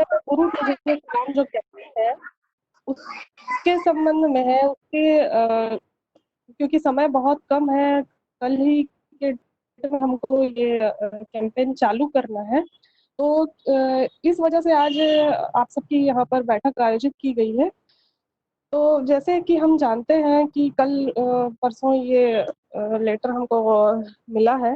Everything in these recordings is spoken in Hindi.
गुरु तुझे सलाम जो कहते हैं, उसके संबंध में है, क्योंकि समय बहुत कम है, कल ही के डेट में हमको ये कैंपेन चालू करना है। तो इस वजह से आज आप सबकी यहाँ पर बैठक आयोजित की गई है। तो जैसे कि हम जानते हैं कि कल परसों ये लेटर हमको मिला है,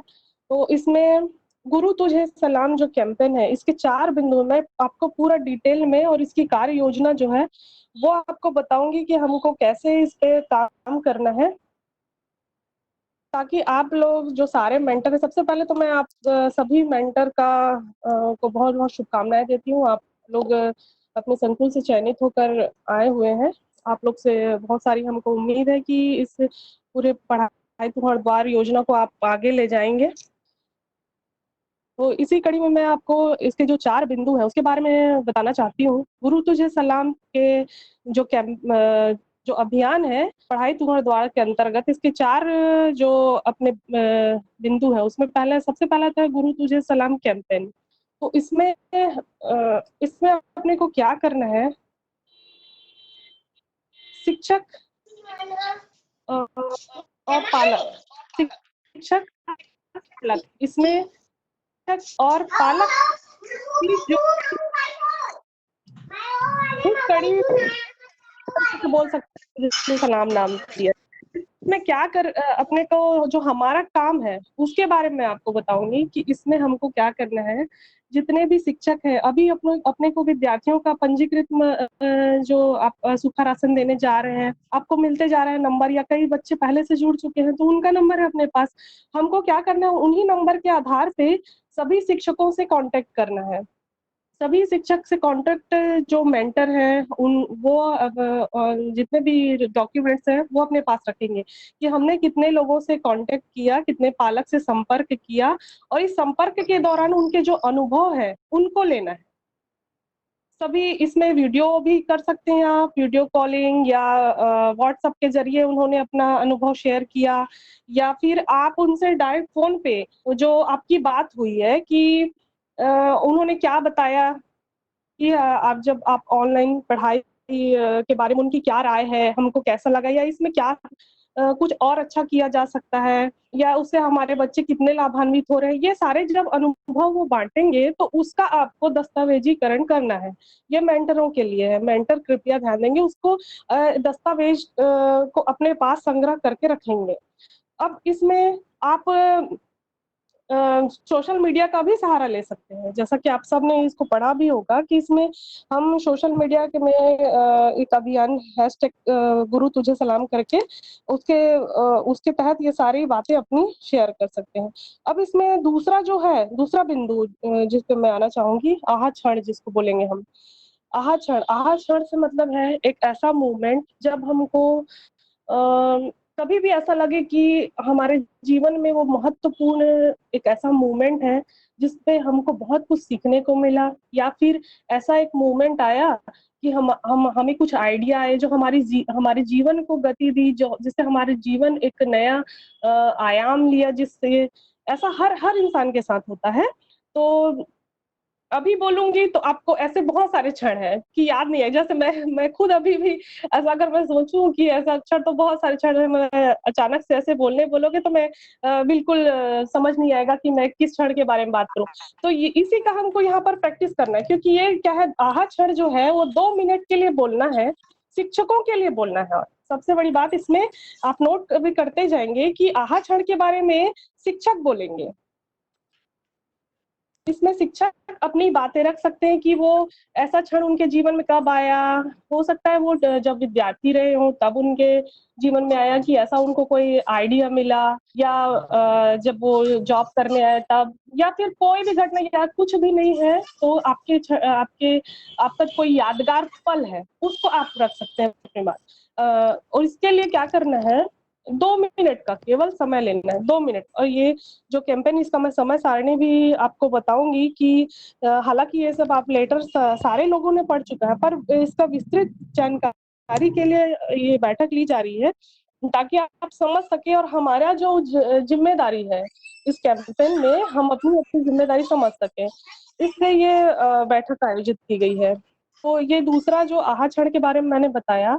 तो इसमें गुरु तुझे सलाम जो कैंपेन है, इसके 4 बिंदु में आपको पूरा डिटेल में और इसकी कार्य योजना जो है, वो आपको बताऊंगी कि हमको कैसे इस पे काम करना है, ताकि आप लोग जो सारे मेंटर हैं, सबसे पहले तो मैं आप सभी मेंटर को बहुत बहुत शुभकामनाएं देती हूँ। आप लोग अपने संकुल से चयनित होकर आए हुए हैं। आप लोग से बहुत सारी हमको उम्मीद है कि इस पूरे पढ़ाई तुम्हारे द्वार योजना को आप आगे ले जाएंगे। तो इसी कड़ी में मैं आपको इसके जो 4 बिंदु हैं उसके बारे में बताना चाहती हूँ। गुरु तुझे सलाम के जो जो अभियान है पढ़ाई तुम्हारे द्वार के अंतर्गत, इसके 4 जो अपने बिंदु हैं, उसमें सबसे पहला था गुरु तुझे सलाम कैंपेन। तो इसमें अपने को क्या करना है, शिक्षक और पालक, शिक्षक पालक, इसमें शिक्षक और पालक की जो कड़ी बोल सकते हैं, सलाम नाम दिया। इसमें क्या अपने को जो हमारा काम है उसके बारे में आपको बताऊंगी कि इसमें हमको क्या करना है। जितने भी शिक्षक हैं, अभी अपने को विद्यार्थियों का पंजीकृत जो आप सूखा राशन देने जा रहे हैं, आपको मिलते जा रहे हैं नंबर, या कई बच्चे पहले से जुड़ चुके हैं तो उनका नंबर है अपने पास। हमको क्या करना है, उन्हीं नंबर के आधार पे सभी शिक्षकों से कांटेक्ट करना है। सभी शिक्षक से कांटेक्ट जो मेंटर हैं उन वो अब जितने भी डॉक्यूमेंट्स हैं वो अपने पास रखेंगे कि हमने कितने लोगों से कांटेक्ट किया, कितने पालक से संपर्क किया, और इस संपर्क के दौरान उनके जो अनुभव है उनको लेना है। सभी इसमें वीडियो भी कर सकते हैं आप, वीडियो कॉलिंग या व्हाट्सएप के जरिए उन्होंने अपना अनुभव शेयर किया, या फिर आप उनसे डायरेक्ट फोन पे जो आपकी बात हुई है कि उन्होंने क्या बताया कि आप जब आप ऑनलाइन पढ़ाई के बारे में उनकी क्या राय है, हमको कैसा लगा, या इसमें क्या कुछ और अच्छा किया जा सकता है, या उससे हमारे बच्चे कितने लाभान्वित हो रहे हैं, ये सारे जब अनुभव वो बांटेंगे तो उसका आपको दस्तावेजीकरण करना है। ये मेंटरों के लिए है, मेंटर कृपया ध्यान देंगे उसको, दस्तावेज को अपने पास संग्रह करके रखेंगे। अब इसमें आप सोशल मीडिया का भी सहारा ले सकते हैं, जैसा कि आप सब ने इसको पढ़ा भी होगा कि इसमें हम सोशल मीडिया के में एक अभियान हैशटैग गुरु तुझे सलाम करके उसके तहत ये सारी बातें अपनी शेयर कर सकते हैं। अब इसमें दूसरा बिंदु जिस पे मैं आना चाहूंगी, आहा क्षण जिसको बोलेंगे हम। आहा क्षण से मतलब है एक ऐसा मूवमेंट जब हमको कभी भी ऐसा लगे कि हमारे जीवन में वो महत्वपूर्ण एक ऐसा मोमेंट है जिसपे हमको बहुत कुछ सीखने को मिला, या फिर ऐसा एक मोमेंट आया कि हम हमें कुछ आइडिया आए जो हमारे जीवन को गति दी, जो जिससे हमारे जीवन एक नया आयाम लिया, जिससे ऐसा हर हर इंसान के साथ होता है। तो अभी बोलूंगी तो आपको ऐसे बहुत सारे क्षण हैं कि याद नहीं है, जैसे मैं खुद अभी भी ऐसा अगर मैं सोचूं कि ऐसा क्षण, तो बहुत सारे क्षण है, मैं अचानक से ऐसे बोलोगे तो मैं बिल्कुल समझ नहीं आएगा कि मैं किस क्षण के बारे में बात करूं। तो इसी का हमको यहाँ पर प्रैक्टिस करना है, क्योंकि ये क्या है, आहा क्षण जो है वो 2 मिनट के लिए बोलना है, शिक्षकों के लिए बोलना है। और सबसे बड़ी बात इसमें आप नोट भी करते जाएंगे कि आहा क्षण के बारे में शिक्षक बोलेंगे। इसमें शिक्षक अपनी बातें रख सकते हैं कि वो ऐसा क्षण उनके जीवन में कब आया। हो सकता है वो जब विद्यार्थी रहे हों तब उनके जीवन में आया कि ऐसा उनको कोई आइडिया मिला, या जब वो जॉब करने आए तब, या फिर कोई भी घटना, या कुछ भी नहीं है तो आपका कोई यादगार पल है उसको आप रख सकते हैं अपने पास। और इसके लिए क्या करना है, 2 मिनट का केवल समय लेना है, 2 मिनट। और ये जो कैंपेन, इसका मैं समय सारणी भी आपको बताऊंगी कि हालांकि ये सब आप लेटर सारे लोगों ने पढ़ चुका है, पर इसका विस्तृत जानकारी के लिए ये बैठक ली जा रही है। ताकि आप समझ सके और हमारा जो जिम्मेदारी है इस कैंपेन में, हम अपनी अपनी जिम्मेदारी समझ सके, इसलिए ये बैठक आयोजित की गई है। तो ये दूसरा जो आहा क्षण के बारे में मैंने बताया,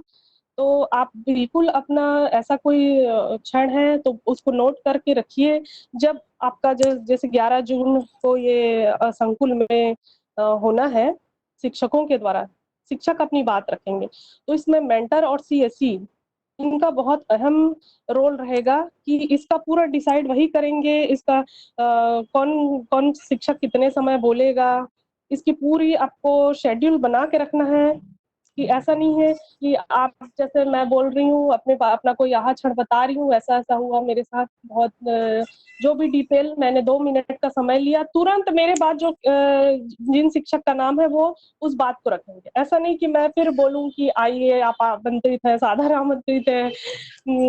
तो आप बिल्कुल अपना ऐसा कोई क्षण है तो उसको नोट करके रखिए। जब आपका जैसे 11 जून को ये संकुल में होना है शिक्षकों के द्वारा, शिक्षक अपनी बात रखेंगे, तो इसमें मेंटर और सीएससी इनका बहुत अहम रोल रहेगा कि इसका पूरा डिसाइड वही करेंगे, इसका कौन कौन शिक्षक कितने समय बोलेगा, इसकी पूरी आपको शेड्यूल बना के रखना है। कि ऐसा नहीं है कि आप जैसे मैं बोल रही हूँ अपना कोई आहा क्षण बता रही हूँ, ऐसा ऐसा हुआ मेरे साथ, बहुत जो भी डिटेल, मैंने 2 मिनट का समय लिया, तुरंत मेरे बाद जो जिन शिक्षक का नाम है वो उस बात को रखेंगे। ऐसा नहीं कि मैं फिर बोलूं कि आइए आप आमंत्रित है, साधारण आमंत्रित है,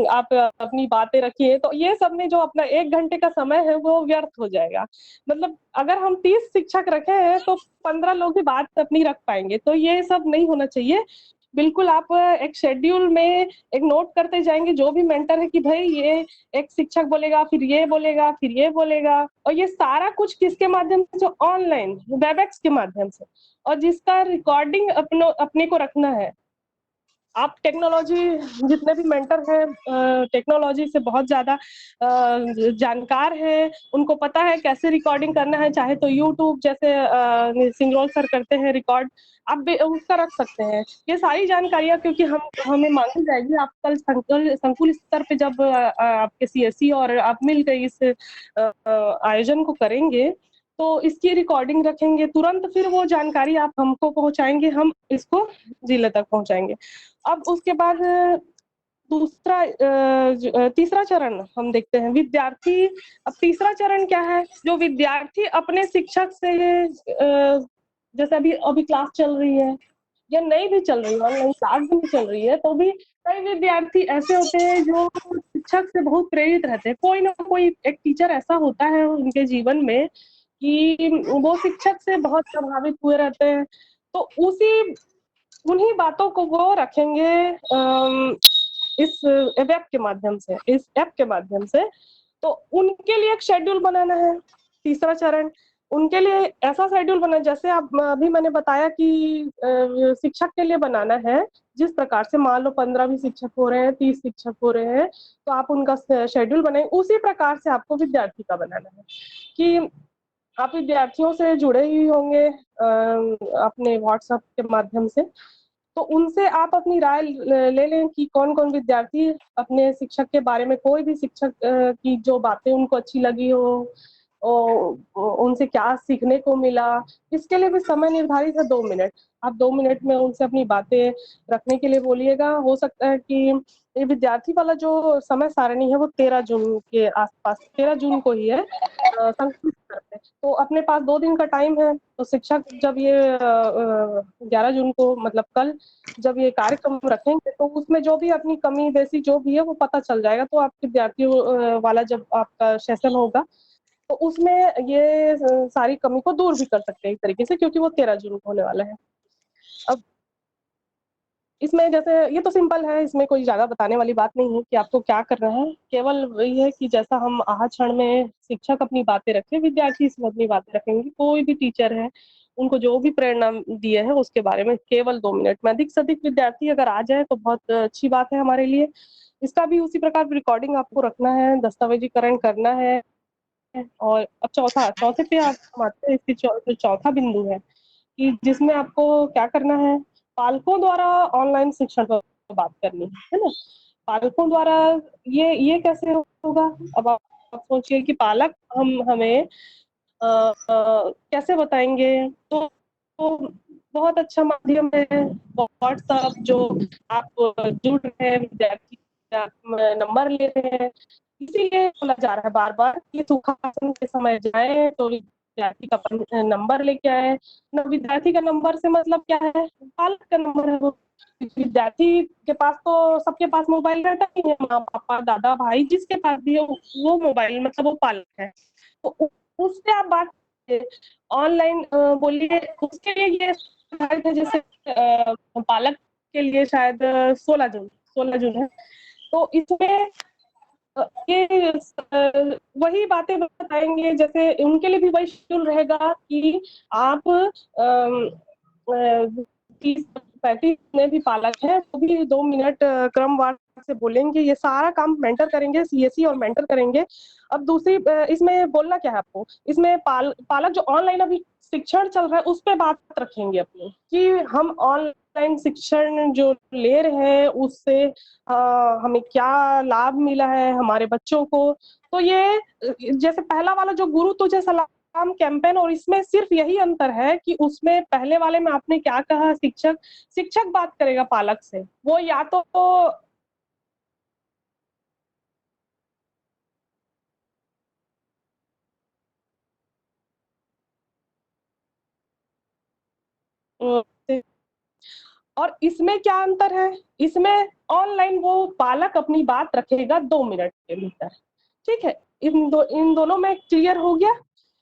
आप अपनी बातें रखिए, तो ये सब में जो अपना 1 घंटे का समय है वो व्यर्थ हो जाएगा। मतलब अगर हम 30 शिक्षक रखे हैं तो 15 लोग ही बात अपनी रख पाएंगे, तो ये सब नहीं होना चाहिए। बिल्कुल आप एक शेड्यूल में एक नोट करते जाएंगे, जो भी मेंटर है कि भाई ये एक शिक्षक बोलेगा, फिर ये बोलेगा, फिर ये बोलेगा, और ये सारा कुछ किसके माध्यम से, जो ऑनलाइन वेबएक्स के माध्यम से, और जिसका रिकॉर्डिंग अपने को रखना है। आप टेक्नोलॉजी, जितने भी मेंटर हैं टेक्नोलॉजी से बहुत ज्यादा जानकार हैं, उनको पता है कैसे रिकॉर्डिंग करना है, चाहे तो यूट्यूब जैसे सिंगरोल सर करते हैं रिकॉर्ड, आप भी उसका रख सकते हैं। ये सारी जानकारियां क्योंकि हम हमें मांगी जाएगी, आप कल संकुल स्तर पे जब आपके सीएससी और आप मिलकर इस आयोजन को करेंगे, तो इसकी रिकॉर्डिंग रखेंगे, तुरंत फिर वो जानकारी आप हमको पहुंचाएंगे, हम इसको जिले तक पहुंचाएंगे। अब उसके बाद दूसरा तीसरा चरण हम देखते हैं, विद्यार्थी। अब तीसरा चरण क्या है, जो विद्यार्थी अपने शिक्षक से जैसे अभी अभी क्लास चल रही है या नहीं भी चल रही है, ऑनलाइन क्लास भी नहीं चल रही है, तो भी कई विद्यार्थी ऐसे होते हैं जो शिक्षक से बहुत प्रेरित रहते हैं। कोई ना कोई एक टीचर ऐसा होता है उनके जीवन में कि वो शिक्षक से बहुत प्रभावित हुए रहते हैं, तो उन्हीं बातों को वो रखेंगे इस वेब के माध्यम से, इस ऐप के माध्यम से। तो उनके लिए एक शेड्यूल बनाना है, तीसरा चरण। उनके लिए ऐसा शेड्यूल बना, जैसे आप अभी मैंने बताया कि शिक्षक के लिए बनाना है, जिस प्रकार से मान लो 15 भी शिक्षक हो रहे हैं, 30 शिक्षक हो रहे हैं, तो आप उनका शेड्यूल बनाए, उसी प्रकार से आपको विद्यार्थी का बनाना है कि आप विद्यार्थियों से जुड़े ही होंगे अपने व्हाट्सएप के माध्यम से, तो उनसे आप अपनी राय ले लें कि कौन कौन विद्यार्थी अपने शिक्षक के बारे में, कोई भी शिक्षक की जो बातें उनको अच्छी लगी हो, उनसे क्या सीखने को मिला। इसके लिए भी समय निर्धारित है 2 मिनट। आप 2 मिनट में उनसे अपनी बातें रखने के लिए बोलिएगा। हो सकता है कि ये विद्यार्थी वाला जो समय सारणी है वो 13 जून के आसपास, 13 जून को ही है संस्कृत करते, तो अपने पास 2 दिन का टाइम है। तो शिक्षक जब ये 11 जून को, मतलब कल जब ये कार्यक्रम रखेंगे, तो उसमें जो भी अपनी कमी बेसी जो भी है वो पता चल जाएगा। तो आप विद्यार्थियों वाला जब आपका सेशन होगा, तो उसमें ये सारी कमी को दूर भी कर सकते हैं एक तरीके से, क्योंकि वो 13 जून को होने वाला है। अब इसमें जैसे ये तो सिंपल है, इसमें कोई ज्यादा बताने वाली बात नहीं है कि आपको क्या करना है। केवल वही है कि जैसा हम आहा क्षण में शिक्षक अपनी बातें रखे, विद्यार्थी इसमें अपनी बातें रखेंगे। कोई भी टीचर है, उनको जो भी प्रेरणा दिए है उसके बारे में केवल 2 मिनट में, अधिक से अधिक विद्यार्थी अगर आ जाए तो बहुत अच्छी बात है हमारे लिए। इसका भी उसी प्रकार रिकॉर्डिंग आपको रखना है, दस्तावेजीकरण करना है। और अब चौथे पे आप आते हैं, इसकी जो चौथा बिंदु है कि जिसमें आपको क्या करना है, पालकों द्वारा ऑनलाइन शिक्षण पर बात करनी है ना। पालकों द्वारा ये कैसे होगा। अब आप सोचिए कि पालक हमें कैसे बताएंगे, तो बहुत अच्छा माध्यम है व्हाट्सएप। जो आप जुड़ रहे हैं विद्यार्थी, आप नंबर ले रहे हैं, इसीलिए बोला जा रहा है बार बार कि सुखासन के समय जाए तो विद्यार्थी का नंबर लेके आए ना। विद्यार्थी का नंबर से मतलब क्या है, पालक का नंबर है वो। विद्यार्थी के पास तो सबके पास मोबाइल रहता ही है, माँ पापा दादा भाई जिसके पास भी है वो मोबाइल, मतलब वो पालक है। तो उससे आप बात ऑनलाइन बोलिए, उसके लिए ये है जैसे पालक के लिए शायद 16 जून है। तो इसमें ये वही बातें बताएंगे, जैसे उनके लिए भी वही शेड्यूल रहेगा कि आप 30-35 में भी पालक है तो भी 2 मिनट क्रमवार से बोलेंगे, ये सारा काम मेंटर करेंगे, सीएससी और मेंटर करेंगे। अब दूसरी इसमें बोलना क्या है आपको, इसमें पालक जो ऑनलाइन अभी शिक्षण चल रहा है उस पर बात रखेंगे अपनी, कि हम ऑनलाइन शिक्षण जो ले रहे हैं उससे हमें क्या लाभ मिला है हमारे बच्चों को। तो ये जैसे पहला वाला जो गुरु तुझे सलाम कैंपेन, और इसमें सिर्फ यही अंतर है कि उसमें पहले वाले में आपने क्या कहा, शिक्षक शिक्षक बात करेगा पालक से, वो या तो और इसमें क्या अंतर है, इसमें ऑनलाइन वो पालक अपनी बात रखेगा 2 मिनट के भीतर। ठीक है, इन दोनों में क्लियर हो गया।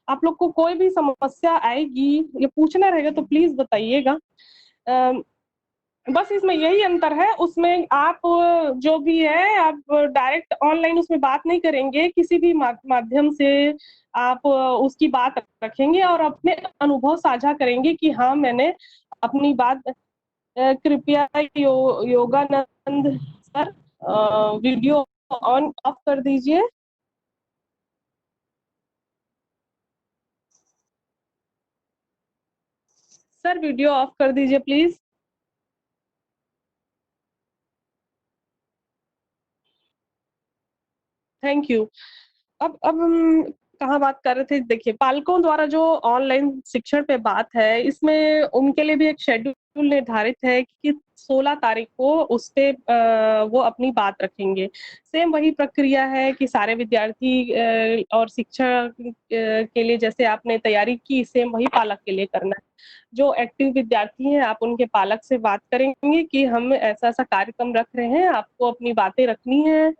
आप लोग को कोई भी समस्या आएगी या पूछना रहेगा तो प्लीज बताइएगा। बस इसमें यही अंतर है, उसमें आप जो भी है आप डायरेक्ट ऑनलाइन उसमें बात नहीं करेंगे, किसी भी माध्यम से आप उसकी बात रखेंगे और अपने अनुभव साझा करेंगे कि हाँ मैंने अपनी बात कृपया Yogananda sir video on off कर दीजिए। सर वीडियो ऑफ कर दीजिए प्लीज। Thank you. अब हम कहाँ बात कर रहे थे, देखिए पालकों द्वारा जो ऑनलाइन शिक्षण पे बात है, इसमें उनके लिए भी एक शेड्यूल निर्धारित है कि 16 तारीख को उस पे वो अपनी बात रखेंगे। सेम वही प्रक्रिया है कि सारे विद्यार्थी और शिक्षक के लिए जैसे आपने तैयारी की, सेम वही पालक के लिए करना है। जो एक्टिव विद्यार्थी हैं आप उनके पालक से बात करेंगे कि हम ऐसा ऐसा कार्यक्रम रख रहे हैं, आपको अपनी बातें रखनी है,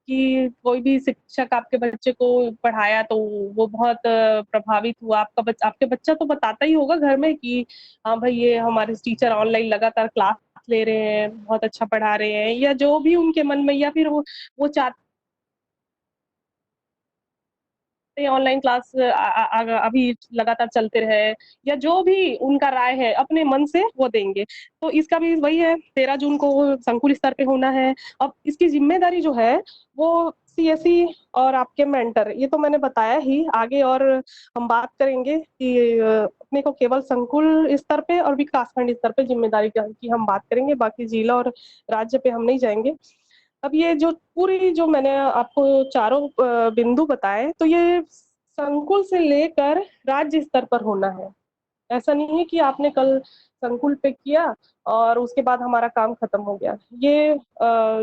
कि कोई भी शिक्षक आपके बच्चे को पढ़ाया तो वो बहुत प्रभावित हुआ, आपके बच्चा तो बताता ही होगा घर में कि हाँ भाई ये हमारे टीचर ऑनलाइन लगातार क्लास ले रहे हैं, बहुत अच्छा पढ़ा रहे हैं, या जो भी उनके मन में, या फिर वो चाहते ऑनलाइन क्लास अभी लगातार चलते रहे, या जो भी उनका राय है अपने मन से वो देंगे। तो इसका भी वही है, 13 जून को वो संकुल स्तर पे होना है। अब इसकी जिम्मेदारी जो है वो सीएससी और आपके मेंटर, ये तो मैंने बताया ही, आगे और हम बात करेंगे कि अपने को केवल संकुल स्तर पे और विकासखंड स्तर पे जिम्मेदारी की हम बात करेंगे, बाकी जिला और राज्य पे हम नहीं जाएंगे। अब ये जो पूरी जो मैंने आपको चारों बिंदु बताए, तो ये संकुल से लेकर राज्य स्तर पर होना है। ऐसा नहीं है कि आपने कल संकुल पे किया और उसके बाद हमारा काम खत्म हो गया। ये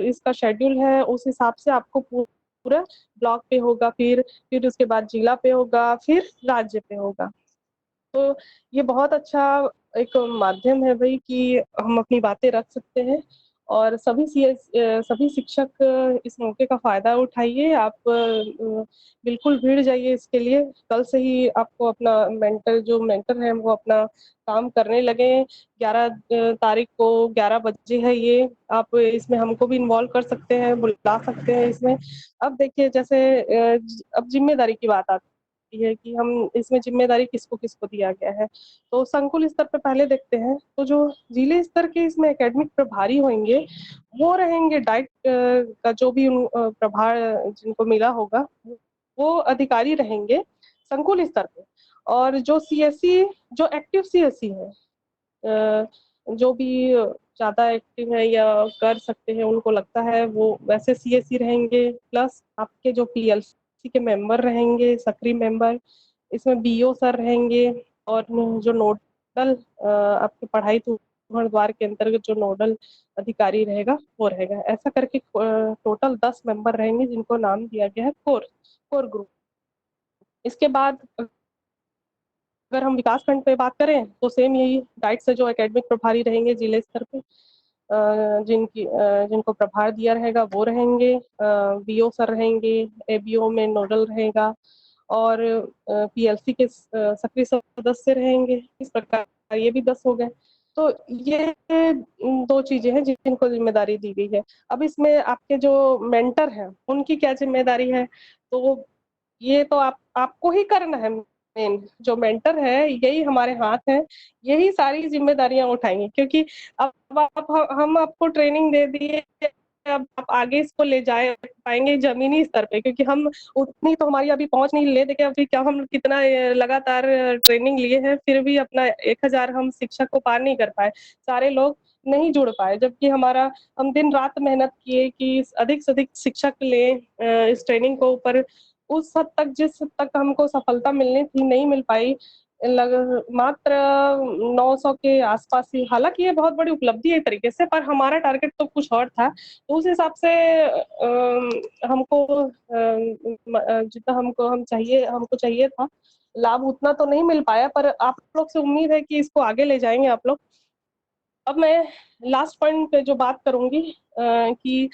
इसका शेड्यूल है, उस हिसाब से आपको पूरा ब्लॉक पे होगा, फिर उसके बाद जिला पे होगा, फिर राज्य पे होगा। तो ये बहुत अच्छा एक माध्यम है भाई कि हम अपनी बातें रख सकते हैं, और सभी शिक्षक इस मौके का फायदा उठाइए। आप बिल्कुल भीड़ जाइए इसके लिए, कल से ही आपको अपना मेंटर है वो अपना काम करने लगे। 11 तारीख को 11 बजे है ये, आप इसमें हमको भी इन्वॉल्व कर सकते हैं, बुला सकते हैं इसमें। अब देखिए जैसे अब जिम्मेदारी की बात आती है कि हम इसमें जिम्मेदारी किसको किसको दिया गया है। तो संकुल स्तर पे पहले देखते हैं, तो जो जिले स्तर के इसमें एकेडमिक प्रभारी होंगे वो रहेंगे डाइट का जो भी प्रभार जिनको मिला होगा वो अधिकारी रहेंगे संकुल स्तर पे। और जो सीएससी, जो एक्टिव सीएससी है, जो भी ज्यादा एक्टिव है या कर सकते हैं उनको लगता है, वो वैसे सीएससी रहेंगे, प्लस आपके जो पीएलसी के मेंबर रहेंगे, सक्रिय मेंबर, इसमें बीओ सर रहेंगे, और जो नोडल आपके पढ़ाई द्वार के अंतर्गत जो नोडल अधिकारी रहेगा वो रहेगा। ऐसा करके टोटल 10 मेंबर रहेंगे जिनको नाम दिया गया है कोर कोर ग्रुप। इसके बाद अगर हम विकास खंड पे बात करें तो सेम यही, डाइट से जो एकेडमिक प्रभारी रहेंगे जिले स्तर पे, जिनको प्रभार दिया रहेगा वो रहेंगे, बीओ सर रहेंगे, एबीओ में नोडल रहेगा, और पीएलसी के सक्रिय सदस्य रहेंगे। इस प्रकार ये भी 10 हो गए। तो ये 2 चीज़ें हैं जिनको ज़िम्मेदारी दी गई है। अब इसमें आपके जो मेंटर हैं, उनकी क्या ज़िम्मेदारी है? तो ये तो आपको ही करना है मेन, जो मेंटर है यही हमारे हाथ है, यही सारी ज़िम्मेदारियाँ उठाएँगे क्योंकि अब आप हम आपको ट्रेनिंग दे दिए, अब आप आगे इसको ले जाए पाएँगे ज़मीनी स्तर पे क्योंकि हम उतनी तो हमारी अभी पहुँच नहीं, ले देके अभी क्या हम कितना लगातार ट्रेनिंग लिए हैं, फिर भी अपना 1000 हम शिक्षक को पार नहीं कर पाए। सारे लोग नहीं जुड़ पाए, जबकि हमारा हम दिन-रात मेहनत किए कि अधिक से अधिक शिक्षक लें इस ट्रेनिंग को ऊपर उस हद तक जिस हद तक हमको सफलता मिलनी थी, नहीं मिल पाई। मात्र 900 के आस-पास ही, हालाँकि ये बहुत बड़ी उपलब्धि है एक तरीके से, पर हमारा टारगेट तो कुछ और था। तो उस हिसाब से हमको जितना हमको चाहिए था, लाभ उतना तो नहीं मिल पाया, पर आप लोग से उम्मीद है कि इसको आगे ले जाएँगे आप लोग। अब मैं लास्ट पॉइंट पे जो बात करूँगी कि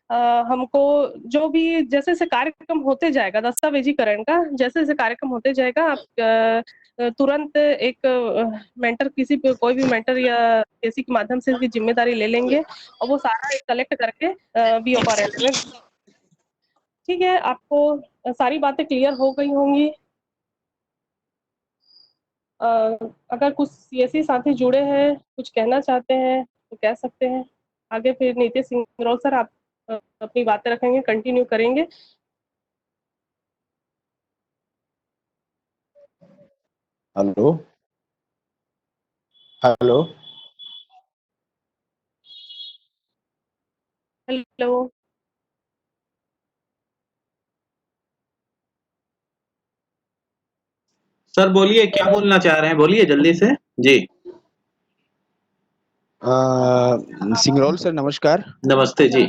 अ, हमको जो भी जैसे-जैसे कार्यक्रम होते जाएगा दस्तावेजीकरण का, जैसे-जैसे कार्यक्रम होते जाएगा आप तुरंत एक मेंटर किसी पे कोई भी मेंटर या किसी के माध्यम से इसकी ज़िम्मेदारी ले लेंगे और वो सारा कलेक्ट करके बीओ कार्यालय में ठीक है, आपको सारी बातें क्लियर हो गई होंगी। अ, अगर कुछ सीएससी साथी जुड़े हैं, कुछ कहना चाहते हैं, तो कह सकते हैं। आगे फिर नीतीश सिंह सर आप अपनी बातें रखेंगे, कंटिन्यू करेंगे। Hello hello hello. सर बोलिए क्या बोलना चाह रहे हैं, बोलिए जल्दी से। जी सिंगरौल सर नमस्कार। नमस्ते जी।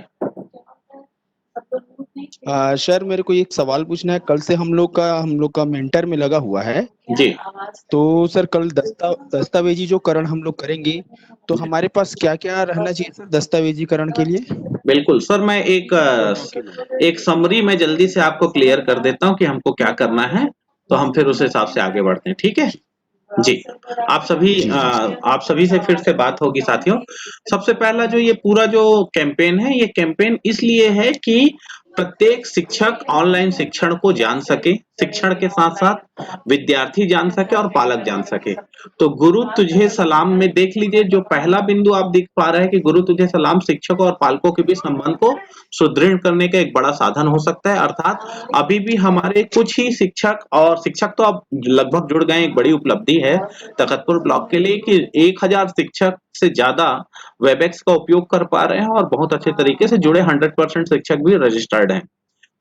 सर मेरे को एक सवाल पूछना है। कल से हम लोग का मेंटर में लगा हुआ है। जी तो सर कल दस्तावेजी जो करण हम लोग करेंगे, तो हमारे पास क्या क्या रहना चाहिए सर दस्तावेजीकरण के लिए? बिल्कुल सर, मैं एक समरी में जल्दी से आपको क्लियर कर देता हूं कि हमको क्या करना है, तो हम फिर उस हिसाब से आगे बढ़ते हैं, ठीक है जी। जी जी जी। आप सभी से फिर से बात होगी साथियों। सबसे पहला जो ये पूरा जो कैंपेन है, ये कैंपेन इसलिए है कि प्रत्येक शिक्षक ऑनलाइन शिक्षण को जान सके, शिक्षण के साथ साथ विद्यार्थी जान सके और पालक जान सके। तो गुरु तुझे सलाम में देख लीजिए, जो पहला बिंदु आप देख पा रहे हैं कि गुरु तुझे सलाम शिक्षकों और पालकों के बीच संबंध को सुदृढ़ करने का एक बड़ा साधन हो सकता है। अर्थात अभी भी हमारे कुछ ही शिक्षक तो अब लगभग जुड़ गए, एक बड़ी उपलब्धि है तखतपुर ब्लॉक के लिए कि 1000 शिक्षक से ज्यादा वेबएक्स का उपयोग कर पा रहे हैं और बहुत अच्छे तरीके से जुड़े 100% शिक्षक भी रजिस्टर्ड हैं।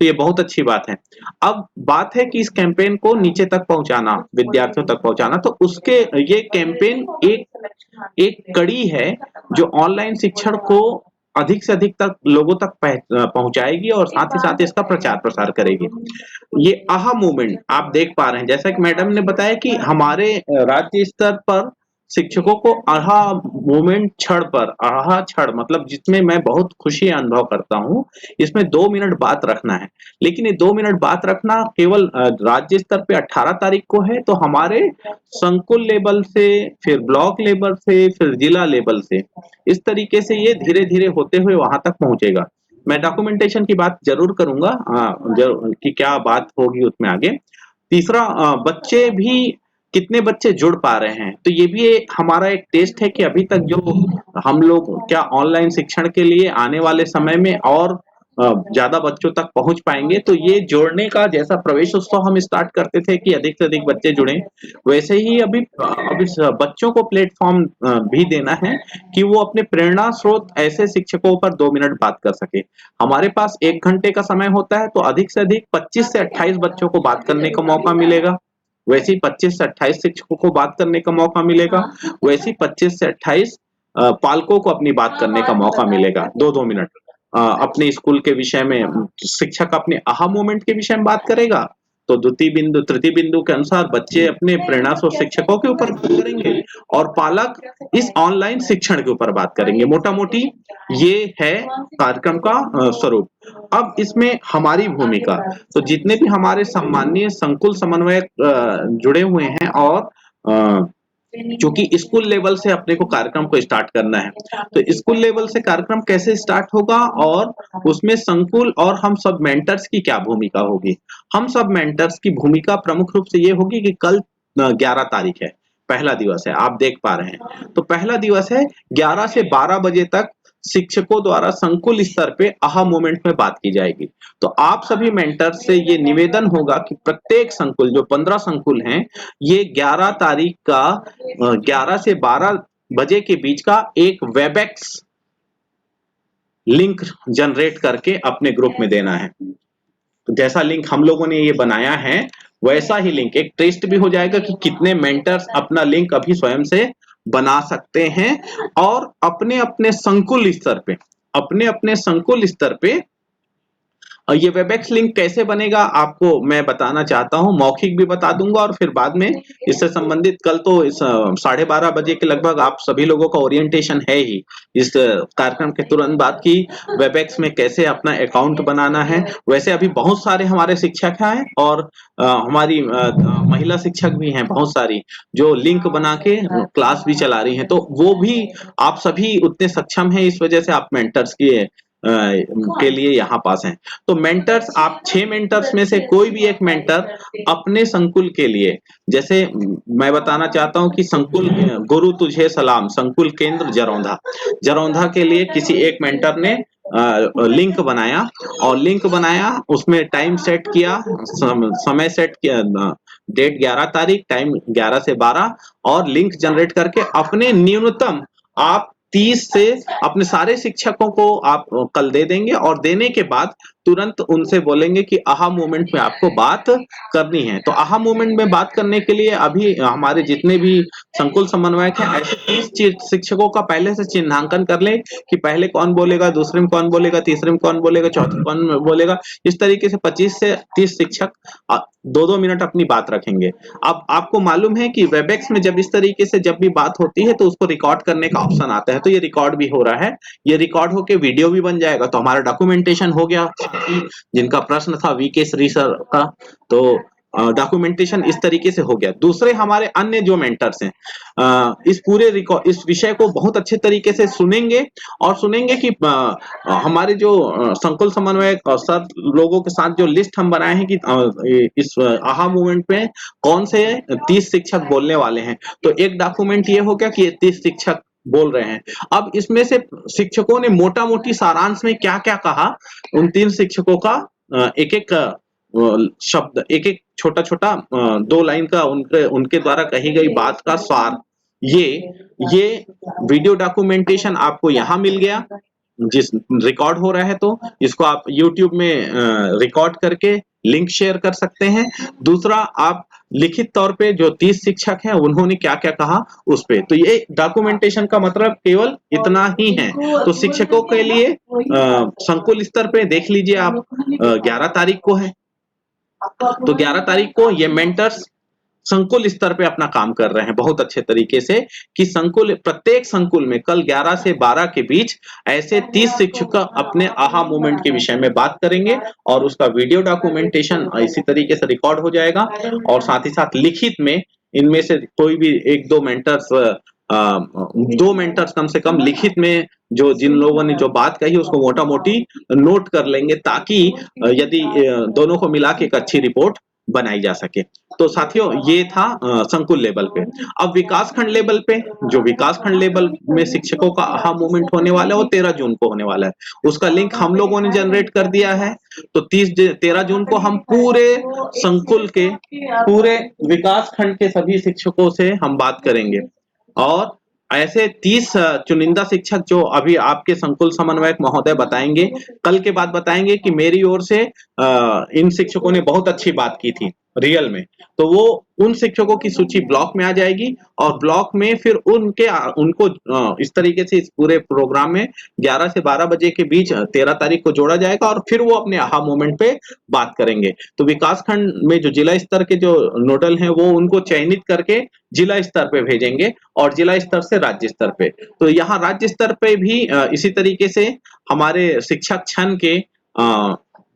तो ये बहुत अच्छी बात है। अब बात है कि इस कैंपेन को नीचे तक पहुंचाना, विद्यार्थियों तक पहुंचाना, तो उसके ये कैंपेन एक एक कड़ी है जो ऑनलाइन शिक्षण को अधिक से अधिक तक लोगों तक पहुंचाएगी और साथ ही साथ इसका प्रचार प्रसार करेगी। ये आहा मूवमेंट आप देख पा रहे हैं, जैसा कि मैडम ने बताया कि हमारे राज्य स्तर पर शिक्षकों को आहा मूवमेंट आहा क्षण मतलब जिसमें मैं बहुत खुशी अनुभव करता हूँ, इसमें 2 मिनट बात रखना है। लेकिन ये 2 मिनट बात रखना केवल राज्य स्तर पे 18 तारीख को है, तो हमारे संकुल लेवल से, फिर ब्लॉक लेवल से, फिर जिला लेवल से, इस तरीके से ये धीरे धीरे होते हुए वहां तक पहुंचेगा। मैं डॉक्यूमेंटेशन की बात जरूर करूंगा कि क्या बात होगी उसमें आगे। तीसरा, बच्चे भी कितने बच्चे जुड़ पा रहे हैं, तो ये भी हमारा एक टेस्ट है कि अभी तक जो हम लोग क्या ऑनलाइन शिक्षण के लिए आने वाले समय में और ज्यादा बच्चों तक पहुंच पाएंगे। तो ये जोड़ने का जैसा प्रवेश उत्सव हम स्टार्ट करते थे कि अधिक से अधिक बच्चे जुड़े, वैसे ही अब इस बच्चों को प्लेटफॉर्म भी देना है कि वो अपने प्रेरणा स्रोत ऐसे शिक्षकों पर 2 मिनट बात कर सके। हमारे पास 1 घंटे का समय होता है, तो अधिक से अधिक 25 से 28 बच्चों को बात करने का मौका मिलेगा। वैसे ही 25 से 28 शिक्षकों को बात करने का मौका मिलेगा, वैसे ही 25 से 28 पालकों को अपनी बात करने का मौका मिलेगा, 2-2 मिनट। अपने स्कूल के विषय में शिक्षक अपने आहा मोमेंट के विषय में बात करेगा, तो द्वितीय बिंदु तृतीय बिंदु के अनुसार बच्चे अपने प्रेरणा स्रोत शिक्षकों के ऊपर बात करेंगे और पालक इस ऑनलाइन शिक्षण के ऊपर बात करेंगे। मोटा मोटी ये है कार्यक्रम का स्वरूप। अब इसमें हमारी भूमिका, तो जितने भी हमारे सम्माननीय संकुल समन्वयक जुड़े हुए हैं और क्योंकि स्कूल लेवल से अपने को कार्यक्रम को स्टार्ट करना है। तो स्कूल लेवल से कार्यक्रम कैसे स्टार्ट होगा और उसमें संकुल और हम सब मेंटर्स की क्या भूमिका होगी? हम सब मेंटर्स की भूमिका प्रमुख रूप से ये होगी कि कल 11 तारीख है, पहला दिवस है, आप देख पा रहे हैं। तो पहला दिवस है, 11 से 12 बजे तक शिक्षकों द्वारा संकुल स्तर पे आहा मोमेंट में बात की जाएगी। तो आप सभी मेंटर्स से ये निवेदन होगा कि प्रत्येक संकुल, जो 15 संकुल हैं, ये 11 तारीख का 11 से 12 बजे के बीच का एक वेबएक्स लिंक जनरेट करके अपने ग्रुप में देना है। तो जैसा लिंक हम लोगों ने ये बनाया है, वैसा ही लिंक एक टेस्ट भी हो जाएगा कि कितने मेंटर्स अपना लिंक अभी स्वयं से बना सकते हैं और अपने-अपने संकुल स्तर पे ये वेबएक्स लिंक कैसे बनेगा आपको मैं बताना चाहता हूँ, मौखिक भी बता दूंगा और फिर बाद में इससे संबंधित कल तो इस 12:30 बजे के लगभग आप सभी लोगों का ओरिएंटेशन है ही इस कार्यक्रम के तुरंत बाद की वेबएक्स में कैसे अपना अकाउंट बनाना है। वैसे अभी बहुत सारे हमारे शिक्षक हैं और हमारी महिला शिक्षक भी हैं बहुत सारी जो लिंक बना के क्लास भी चला रही हैं, तो वो भी आप सभी उतने सक्षम हैं, इस वजह से आप मेंटर्स के लिए यहाँ पास हैं। तो मेंटर्स, आप 6 मेंटर्स में से कोई भी एक मेंटर अपने संकुल के लिए, जैसे मैं बताना चाहता हूँ कि संकुल गुरु तुझे सलाम संकुल केंद्र जरौंधा के लिए किसी एक मेंटर ने लिंक बनाया और लिंक बनाया, उसमें टाइम सेट किया, समय सेट किया, डेट 11 तारीख, टाइम 11 से 12 और लिंक जनरेट करके अपने न्यूनतम आप 30 से अपने सारे शिक्षकों को आप कल दे देंगे और देने के बाद तुरंत उनसे बोलेंगे कि आहा मोमेंट में आपको बात करनी है। तो आहा मोमेंट में बात करने के लिए अभी हमारे जितने भी संकुल समन्वयक हैं, ऐसे 30 शिक्षकों का पहले से चिन्हांकन कर लें कि पहले कौन बोलेगा, दूसरे में कौन बोलेगा, तीसरे में कौन बोलेगा, चौथे में कौन बोलेगा। इस तरीके से 25 से 30 शिक्षक 2-2 मिनट अपनी बात रखेंगे। अब आपको मालूम है कि वेबएक्स में जब इस तरीके से जब भी बात होती है तो उसको रिकॉर्ड करने का ऑप्शन आता है, तो ये रिकॉर्ड भी हो रहा है, ये रिकॉर्ड होके वीडियो भी बन जाएगा। तो हमारा डॉक्यूमेंटेशन हो गया, जिनका प्रश्न था वीके श्री सर का, तो डॉक्यूमेंटेशन इस तरीके से हो गया। दूसरे हमारे अन्य जो मेंटर्स हैं इस पूरे इस विषय को बहुत अच्छे तरीके से सुनेंगे और सुनेंगे कि हमारे जो संकुल समन्वयक सर लोगों के साथ जो लिस्ट हम बनाए हैं कि इस आहा मूवमेंट में कौन से 30 शिक्षक बोलने वाले हैं, तो एक डॉक्यूमेंट ये हो गया कि ये 30 शिक्षक बोल रहे हैं। अब इसमें से शिक्षकों ने मोटा मोटी सारांश में क्या क्या कहा, उन 3 शिक्षकों का एक एक शब्द, एक एक छोटा छोटा 2 लाइन का उनके द्वारा कही गई बात का सार, ये वीडियो डॉक्यूमेंटेशन आपको यहाँ मिल गया, जिस रिकॉर्ड हो रहा है, तो इसको आप YouTube में रिकॉर्ड करके लिंक शेयर कर सकते हैं। दूसरा, आप लिखित तौर पे जो 30 शिक्षक हैं उन्होंने क्या-क्या कहा उस पे, तो ये डॉक्यूमेंटेशन का मतलब केवल इतना ही है। तो शिक्षकों के लिए संकुल स्तर पे देख लीजिए आप 11 तारीख को है, तो 11 तारीख को ये मेंटर्स संकुल स्तर पे अपना काम कर रहे हैं बहुत अच्छे तरीके से कि प्रत्येक संकुल में कल 11 से 12 के बीच ऐसे 30 शिक्षक अपने आहा मोमेंट के विषय में बात करेंगे और उसका वीडियो डॉक्यूमेंटेशन इसी तरीके से रिकॉर्ड हो जाएगा और साथ ही साथ लिखित में इनमें से कोई भी 1-2 मेंटर्स 2 मेंटर्स कम से कम लिखित में जो जिन लोगों ने जो बात कही उसको मोटा मोटी नोट कर लेंगे, ताकि यदि दोनों को मिला के एक अच्छी रिपोर्ट बनाई जा सके। तो साथियों, ये था संकुल लेवल पे। अब विकासखंड लेवल पे, जो विकासखंड लेवल में शिक्षकों का आहा मूवमेंट होने वाला है वो 13 जून को होने वाला है। उसका लिंक हम लोगों ने जनरेट कर दिया है, तो 13 जून को हम पूरे संकुल के पूरे विकासखंड के सभी शिक्षकों से हम बात करेंगे और ऐसे 30 चुनिंदा शिक्षक जो अभी आपके संकुल समन्वयक महोदय बताएंगे, कल के बाद बताएंगे कि मेरी ओर से इन शिक्षकों ने बहुत अच्छी बात की थी रियल में, तो वो उन शिक्षकों की सूची ब्लॉक में आ जाएगी और ब्लॉक में फिर उनको इस तरीके से इस पूरे प्रोग्राम में 11 से 12 बजे के बीच 13 तारीख को जोड़ा जाएगा और फिर वो अपने आहा मोमेंट पे बात करेंगे। तो विकासखंड में जो जिला स्तर के जो नोडल हैं वो उनको चयनित करके जिला स्तर पे भेजेंगे और जिला स्तर से राज्य स्तर पे। तो यहाँ राज्य स्तर पे भी इसी तरीके से हमारे शिक्षक क्षण के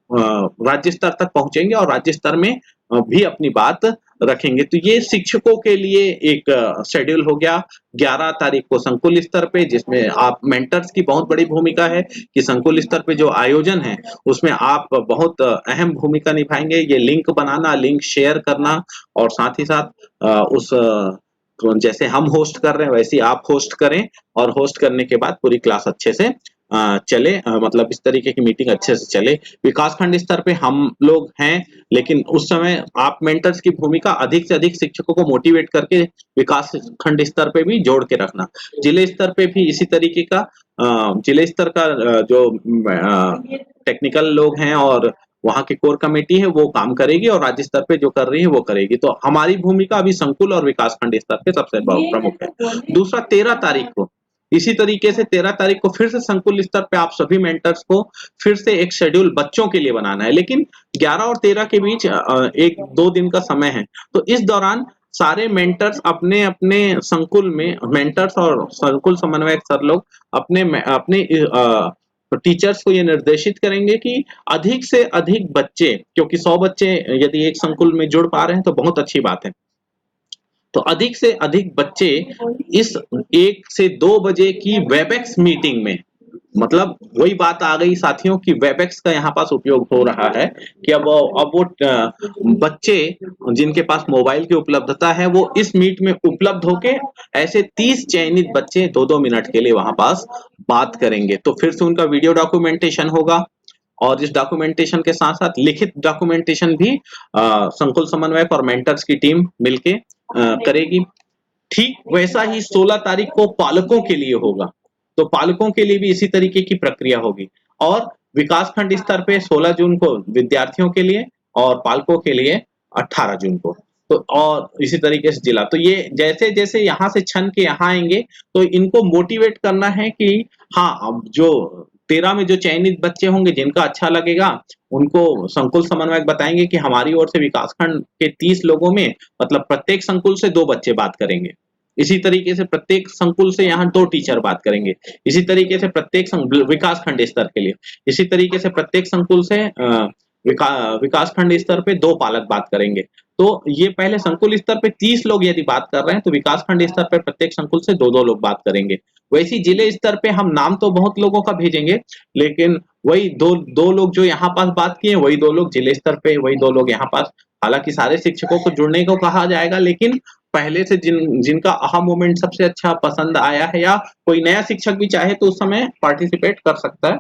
राज्य स्तर तक पहुंचेंगे और राज्य स्तर में भी अपनी बात रखेंगे। तो ये शिक्षकों के लिए एक शेड्यूल हो गया 11 तारीख को संकुल स्तर पे, जिसमें आप मेंटर्स की बहुत बड़ी भूमिका है कि संकुल स्तर पे जो आयोजन है उसमें आप बहुत अहम भूमिका निभाएंगे। ये लिंक बनाना, लिंक शेयर करना और साथ ही साथ तो जैसे हम होस्ट कर रहे हैं वैसे ही आप होस्ट करें और होस्ट करने के बाद पूरी क्लास अच्छे से चले, मतलब इस तरीके की मीटिंग अच्छे से चले। विकासखंड स्तर पे हम लोग हैं, लेकिन उस समय आप मेंटर्स की भूमिका अधिक से अधिक शिक्षकों को मोटिवेट करके विकास खंड स्तर पे भी जोड़ के रखना। जिले स्तर पे भी इसी तरीके का जिले स्तर का जो टेक्निकल लोग हैं और वहाँ की कोर कमेटी है वो काम करेगी और राज्य स्तर पे जो कर रही है वो करेगी। तो हमारी भूमिका अभी संकुल और विकास खंड स्तर पे सबसे प्रमुख है। दूसरा 13 तारीख को इसी तरीके से 13 तारीख को फिर से संकुल स्तर पे आप सभी मेंटर्स को फिर से एक शेड्यूल बच्चों के लिए बनाना है, लेकिन 11 और 13 के बीच 1-2 दिन का समय है। तो इस दौरान सारे मेंटर्स अपने अपने संकुल में, मेंटर्स और संकुल समन्वयक सर लोग अपने अपने टीचर्स को ये निर्देशित करेंगे कि अधिक से अधिक बच्चे, क्योंकि 100 बच्चे यदि एक संकुल में जुड़ पा रहे हैं तो बहुत अच्छी बात है। तो अधिक से अधिक बच्चे इस 1 से 2 बजे की वेबएक्स मीटिंग में, मतलब वही बात आ गई साथियों कि वेबएक्स का यहाँ पास उपयोग हो रहा है कि अब वो बच्चे जिनके पास मोबाइल की उपलब्धता है वो इस मीट में उपलब्ध होके ऐसे 30 चयनित बच्चे 2-2 मिनट के लिए वहां पास बात करेंगे। तो फिर से उनका वीडियो डॉक्यूमेंटेशन होगा और इस डॉक्यूमेंटेशन के साथ साथ लिखित डॉक्यूमेंटेशन भी संकुल समन्वयक और मेंटर्स की टीम मिलके करेगी। ठीक वैसा ही 16 तारीख को पालकों के लिए होगा, तो पालकों के लिए भी इसी तरीके की प्रक्रिया होगी और विकासखंड स्तर पे 16 जून को विद्यार्थियों के लिए और पालकों के लिए 18 जून को। तो और इसी तरीके से जिला, तो ये जैसे जैसे यहाँ से छन के यहाँ आएंगे तो इनको मोटिवेट करना है कि हाँ, अब जो 13 में जो चयनित बच्चे होंगे जिनका अच्छा लगेगा उनको संकुल समन्वयक बताएंगे कि हमारी ओर से विकासखंड के 30 लोगों में, मतलब प्रत्येक संकुल से 2 बच्चे बात करेंगे। इसी तरीके से प्रत्येक संकुल से यहाँ 2 टीचर बात करेंगे। इसी तरीके से प्रत्येक विकासखंड स्तर के लिए, इसी तरीके से प्रत्येक संकुल से विकासखंड स्तर पे 2 पालक बात करेंगे। तो ये पहले संकुल स्तर पे 30 लोग यदि बात कर रहे हैं तो विकासखंड स्तर पे प्रत्येक संकुल से 2-2 लोग बात करेंगे। वैसी जिले स्तर पे हम नाम तो बहुत लोगों का भेजेंगे, लेकिन वही दो लोग जो यहाँ पास बात किए वही 2 लोग जिले स्तर पे, वही 2 लोग यहाँ पास। हालांकि सारे शिक्षकों को जुड़ने को कहा जाएगा, लेकिन पहले से जिनका आहा मोमेंट सबसे अच्छा पसंद आया है या कोई नया शिक्षक भी चाहे तो उस समय पार्टिसिपेट कर सकता है।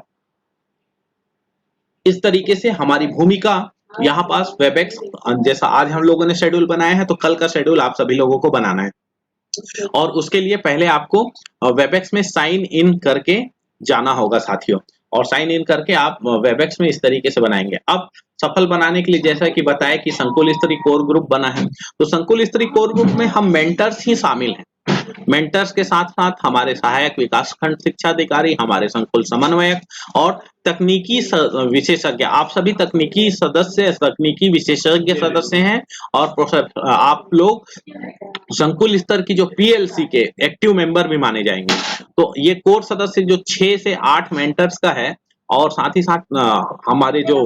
इस तरीके से हमारी भूमिका यहाँ पास वेबएक्स, जैसा आज हम लोगों ने शेड्यूल बनाया है तो कल का शेड्यूल आप सभी लोगों को बनाना है और उसके लिए पहले आपको वेबएक्स में साइन इन करके जाना होगा साथियों, और साइन इन करके आप वेबएक्स में इस तरीके से बनाएंगे। अब सफल बनाने के लिए जैसा कि बताया कि संकुल स्तरीय कोर ग्रुप बना है, तो संकुल स्तरीय कोर ग्रुप में हम मेंटर्स ही शामिल हैं। मेंटर्स के साथ साथ हमारे सहायक विकासखंड शिक्षा अधिकारी, हमारे संकुल समन्वयक और तकनीकी विशेषज्ञ, आप सभी तकनीकी सदस्य, तकनीकी विशेषज्ञ सदस्य हैं और आप लोग संकुल स्तर की जो पीएलसी के एक्टिव मेंबर भी माने जाएंगे। तो ये कोर सदस्य जो 6 से 8 मेंटर्स का है और साथ ही साथ हमारे जो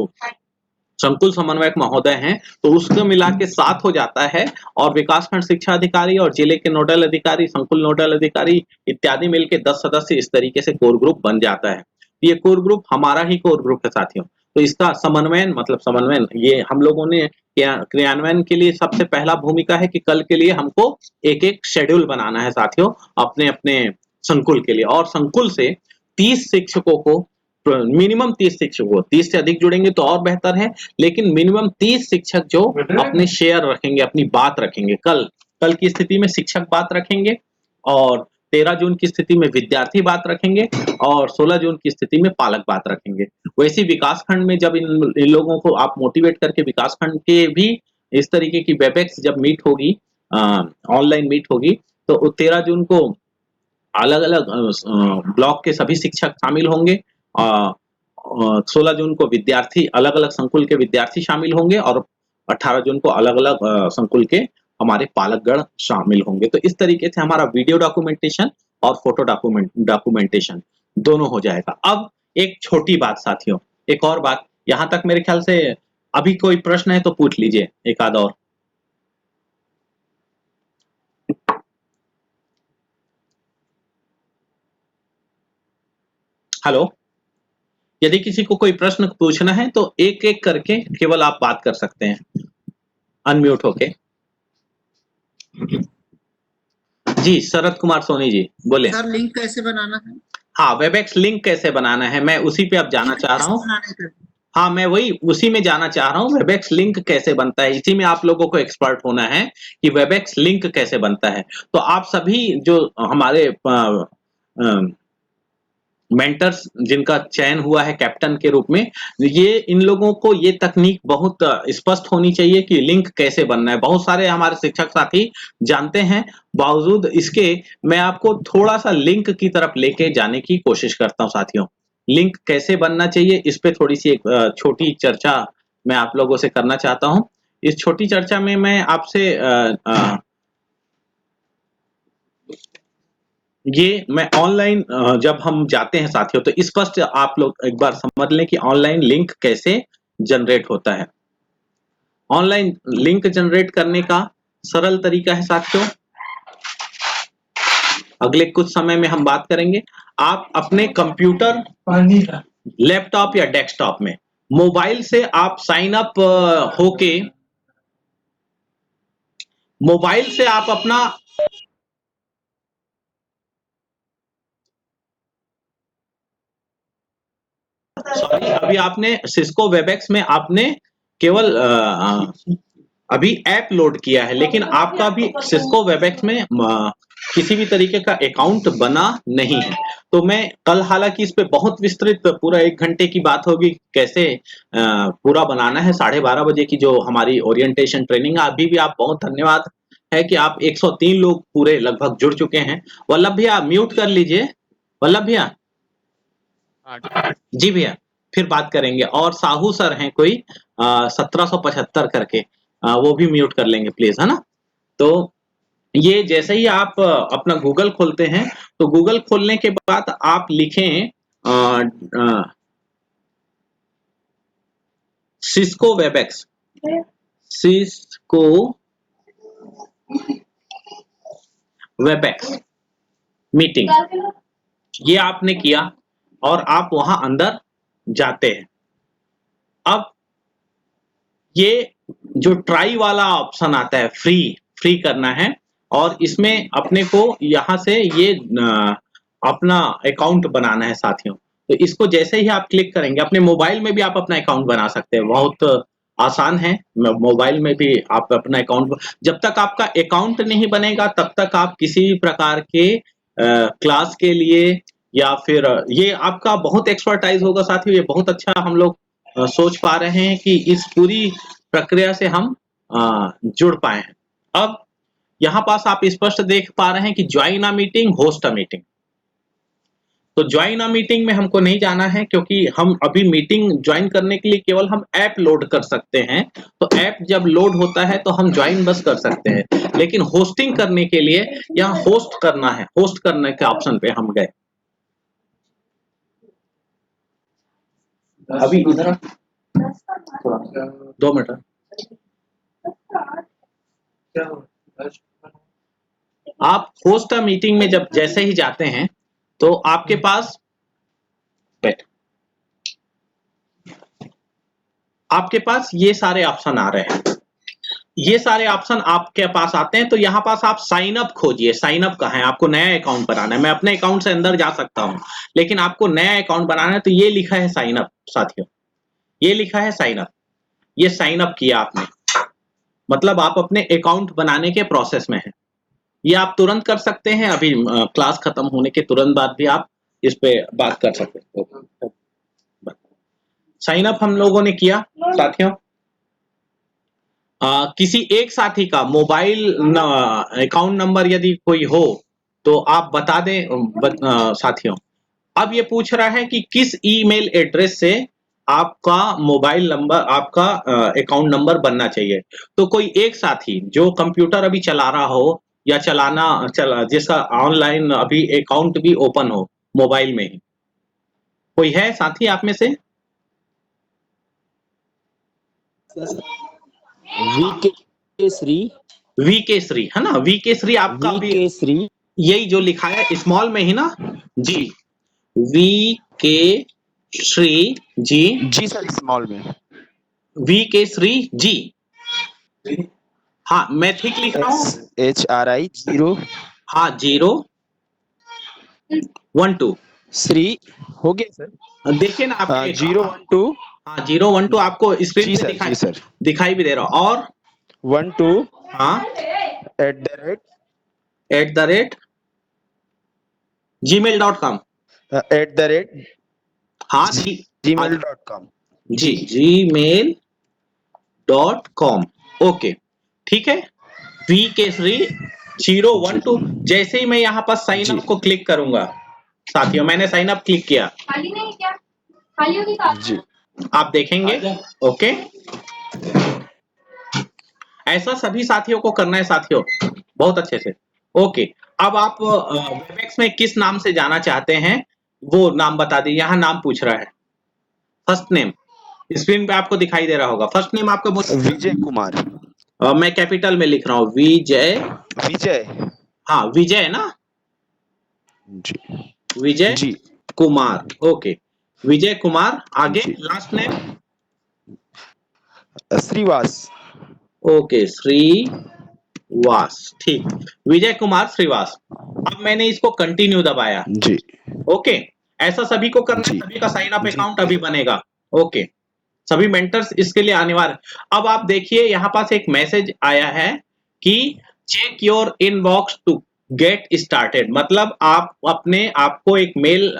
संकुल समन्वयक महोदय हैं तो उसको मिला के 7 हो जाता है और विकासखंड शिक्षा अधिकारी और जिले के नोडल अधिकारी, संकुल नोडल अधिकारी इत्यादि मिलके 10 सदस्य इस तरीके से कोर ग्रुप बन जाता है। ये कोर ग्रुप हमारा ही कोर ग्रुप है साथियों। तो इसका समन्वयन, मतलब समन्वयन ये हम लोगों ने क्रियान्वयन के लिए सबसे पहला भूमिका है कि कल के लिए हमको एक शेड्यूल बनाना है साथियों अपने अपने संकुल के लिए, और संकुल से 30 शिक्षकों को, मिनिमम 30 शिक्षकों, 30 से अधिक जुड़ेंगे तो और बेहतर है, लेकिन मिनिमम 30 शिक्षक जो अपने शेयर रखेंगे, अपनी बात रखेंगे। कल की स्थिति में शिक्षक बात रखेंगे और 13 जून की स्थिति में विद्यार्थी बात रखेंगे और 16 जून की स्थिति में पालक बात रखेंगे। वैसे विकासखंड में जब इन लोगों को आप मोटिवेट करके विकासखंड के भी इस तरीके की वेबएक्स जब मीट होगी, ऑनलाइन मीट होगी, तो 13 जून को अलग अलग ब्लॉक के सभी शिक्षक शामिल होंगे। 16 जून को विद्यार्थी, अलग अलग संकुल के विद्यार्थी शामिल होंगे और 18 जून को अलग अलग संकुल के हमारे पालकगण शामिल होंगे। तो इस तरीके से हमारा वीडियो डॉक्यूमेंटेशन और फोटो डॉक्यूमेंटेशन दोनों हो जाएगा। अब एक छोटी बात साथियों, एक और बात, यहाँ तक मेरे ख्याल से अभी कोई प्रश्न है तो पूछ लीजिए, एक आध और। हेलो, यदि किसी को कोई प्रश्न पूछना है तो एक-एक करके केवल आप बात कर सकते हैं, अनम्यूट होके। जी, शरद कुमार सोनी जी, बोलें। सर लिंक कैसे बनाना है? हाँ, वेबएक्स लिंक कैसे बनाना है, मैं उसी पे अब जाना चाह रहा हूँ। बनाने का हाँ, मैं वही उसी में जाना चाह रहा हूँ, वेबएक्स लिंक कैसे बनता है, इसी में आप लोगों को एक्सपर्ट होना है कि वेबएक्स लिंक कैसे बनता है। तो आप सभी जो हमारे मेंटर्स जिनका चयन हुआ है कैप्टन के रूप में, ये इन लोगों को ये तकनीक बहुत स्पष्ट होनी चाहिए कि लिंक कैसे बनना है। बहुत सारे हमारे शिक्षक साथी जानते हैं, बावजूद इसके मैं आपको थोड़ा-सा लिंक की तरफ लेके जाने की कोशिश करता हूँ साथियों। लिंक कैसे बनना चाहिए, इस पे थोड़ी-सी एक छोटी चर्चा मैं आप लोगों से करना चाहता हूँ। इस छोटी चर्चा में मैं आपसे ये मैं ऑनलाइन जब हम जाते हैं साथियों तो स्पष्ट आप लोग एक बार समझ लें कि ऑनलाइन लिंक कैसे जनरेट होता है। ऑनलाइन लिंक जनरेट करने का सरल तरीका है साथियों। अगले कुछ समय में हम बात करेंगे। आप अपने कंप्यूटर, लैपटॉप या डेस्कटॉप में मोबाइल से आप साइन अप होके मोबाइल से आप अपना सॉरी, अभी आपने सिस्को वेबएक्स में आपने केवल अभी ऐप लोड किया है, लेकिन आपका भी सिस्को वेबएक्स में किसी भी तरीके का अकाउंट बना नहीं है। तो मैं कल हालांकि इस पे बहुत विस्तृत पूरा 1 घंटे की बात होगी कैसे पूरा बनाना है। 12:30 बजे की जो हमारी ओरिएंटेशन ट्रेनिंग है, अभी भी आप बहुत धन्यवाद है कि आप 103 लोग पूरे लगभग जुड़ चुके हैं। वल्लभ भैया म्यूट कर लीजिए। वल्लभ भैया, जी भैया, फिर बात करेंगे। और साहू सर हैं कोई 1775 करके, वो भी म्यूट कर लेंगे प्लीज, है ना। तो ये जैसे ही आप अपना गूगल खोलते हैं तो गूगल खोलने के बाद आप लिखें Cisco Webex, Cisco Webex meeting, ये आपने किया और आप वहां अंदर जाते हैं। अब ये जो ट्राई वाला ऑप्शन आता है, फ्री करना है, और इसमें अपने को यहाँ से ये अपना अकाउंट बनाना है साथियों। तो इसको जैसे ही आप क्लिक करेंगे, अपने मोबाइल में भी आप अपना अकाउंट बना सकते हैं, बहुत आसान है। मोबाइल में भी आप अपना अकाउंट, जब तक आपका अकाउंट नहीं बनेगा तब तक आप किसी भी प्रकार के क्लास के लिए या फिर ये आपका बहुत एक्सपर्टाइज होगा साथियों। ये बहुत अच्छा हम लोग सोच पा रहे हैं कि इस पूरी प्रक्रिया से हम जुड़ पाए हैं। अब यहाँ पास आप स्पष्ट देख पा रहे हैं कि join a meeting, host a meeting. तो ज्वाइन अ मीटिंग में हमको नहीं जाना है, क्योंकि हम अभी मीटिंग ज्वाइन करने के लिए केवल हम ऐप लोड कर सकते हैं। तो ऐप जब लोड होता है तो हम ज्वाइन बस कर सकते हैं, लेकिन होस्टिंग करने के लिए यहाँ होस्ट करना है। होस्ट करने के ऑप्शन पे हम गए। अभी इधर 2 मिनट। आप होस्ट अ मीटिंग में जब जैसे ही जाते हैं तो आपके पास ये सारे ऑप्शन आ रहे हैं। ये सारे ऑप्शन आपके पास आते हैं तो यहाँ पास आप साइन अप खोजिए। साइन अप कहाँ है? आपको नया अकाउंट बनाना है। मैं अपने अकाउंट से अंदर जा सकता हूँ, लेकिन आपको नया अकाउंट बनाना है तो ये लिखा है साइन अप साथियों, ये लिखा है साइन अप। ये साइन अप किया आपने, मतलब आप अपने अकाउंट बनाने के प्रोसेस में हैं। ये आप तुरंत कर सकते हैं, अभी क्लास खत्म होने के तुरंत बाद भी आप इस पे बात कर सकते हैं। साइन अप हम लोगों ने किया साथियों। किसी एक साथी का मोबाइल अकाउंट नंबर यदि कोई हो तो आप बता दें साथियों। अब ये पूछ रहा है कि किस ईमेल एड्रेस से आपका मोबाइल नंबर, आपका अकाउंट नंबर बनना चाहिए। तो कोई एक साथी जो कंप्यूटर अभी चला रहा हो या जिसका ऑनलाइन अभी अकाउंट भी ओपन हो मोबाइल में ही, कोई है साथी आप में से? वी के श्री है ना, वी के श्री आपका भी, यही जो लिखा है स्मॉल में ही ना जी। वी के श्री जी, जी सर, स्मॉल में वी के श्री जी। हाँ मैं ठीक लिख रहा हूँ। SHRI 0 हाँ 012 श्री हो गया सर। देखिए ना आपके 012 हाँ 012 आपको स्क्रीन जी पे सर, जी सर, दिखाई भी दे रहा और 12 हाँ @, @gmail.com। हाँ जी gmail.com जी gmail.com। ओके ठीक है। वी केसरी 012 जैसे ही मैं यहाँ पर साइन जी अप को क्लिक करूंगा साथियों, मैंने साइन अप क्लिक किया, खाली नहीं क्या? खाली होगी तो जी आप देखेंगे। ओके ऐसा सभी साथियों को करना है साथियों, बहुत अच्छे से। ओके अब आप वेबएक्स में किस नाम से जाना चाहते हैं वो नाम बता दीजिए। यहाँ नाम पूछ रहा है, फर्स्ट नेम स्क्रीन पे आपको दिखाई दे रहा होगा। फर्स्ट नेम आपका विजय कुमार। मैं कैपिटल में लिख रहा हूँ विजय। विजय हाँ विजय ना, जी विजय जी कुमार। ओके विजय कुमार। आगे जी last name Shrivas. Okay Shrivas. ठीक विजय कुमार श्रीवास। अब मैंने इसको कंटिन्यू दबाया। जी ओके ऐसा सभी को करना है, जी सभी का साइन अप जी अकाउंट अभी बनेगा। ओके सभी मेंटर्स इसके लिए अनिवार्य। अब आप देखिए यहाँ पास एक मैसेज आया है कि check your inbox to get started, मतलब आप अपने आपको एक मेल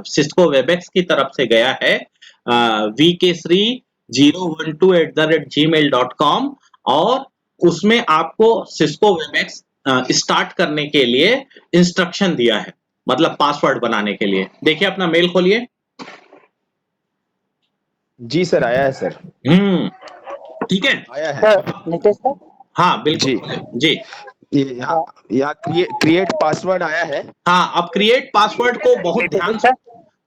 सिस्को वेबएक्स की तरफ से गया है vk3 012@gmail.com और उसमें आपको सिस्को वेबएक्स स्टार्ट करने के लिए इंस्ट्रक्शन दिया है, मतलब पासवर्ड बनाने के लिए। देखिए अपना मेल खोलिए। जी सर, आया है सर, ठीक है आया है नितेश सर। हाँ बिल्कुल जी। खोले। जी ये यहाँ क्रिएट पासवर्ड आया है। हाँ अब क्रिएट पासवर्ड को बहुत ध्यान से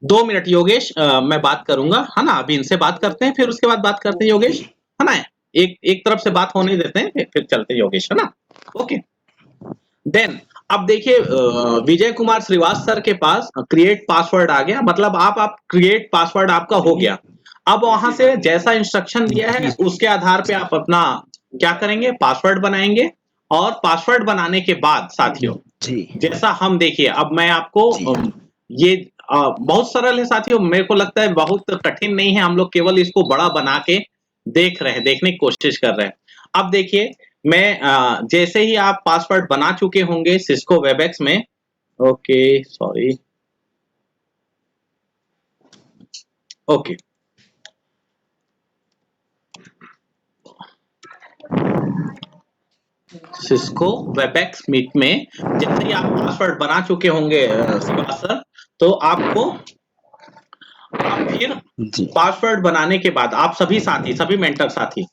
2 मिनट योगेश मैं बात करूंगा है ना, अभी इनसे बात करते हैं फिर उसके बाद बात करते हैं योगेश, है ना। एक तरफ से बात होने देते हैं फिर चलते हैं योगेश, है ना। ओके देन अब देखिए विजय कुमार श्रीवास सर के पास क्रिएट पासवर्ड आ गया, मतलब आप क्रिएट पासवर्ड आपका हो गया। अब वहां से जैसा इंस्ट्रक्शन दिया है उसके आधार पे आप अपना क्या करेंगे, पासवर्ड बनाएंगे। और पासवर्ड बनाने के बाद साथियों जी जैसा हम देखिए, अब मैं आपको जी ये बहुत सरल है साथियों, मेरे को लगता है बहुत कठिन नहीं है, हम लोग केवल इसको बड़ा बना के देखने की कोशिश कर रहे हैं। अब देखिए मैं जैसे ही आप पासवर्ड बना चुके होंगे सिस्को वेबएक्स में, okay sorry okay Cisco Webex Meet में जैसे ही आप पासवर्ड बना चुके होंगे श्रीवास सर, तो आपको आप फिर जी पासवर्ड बनाने के बाद आप सभी साथी, सभी मेंटर साथी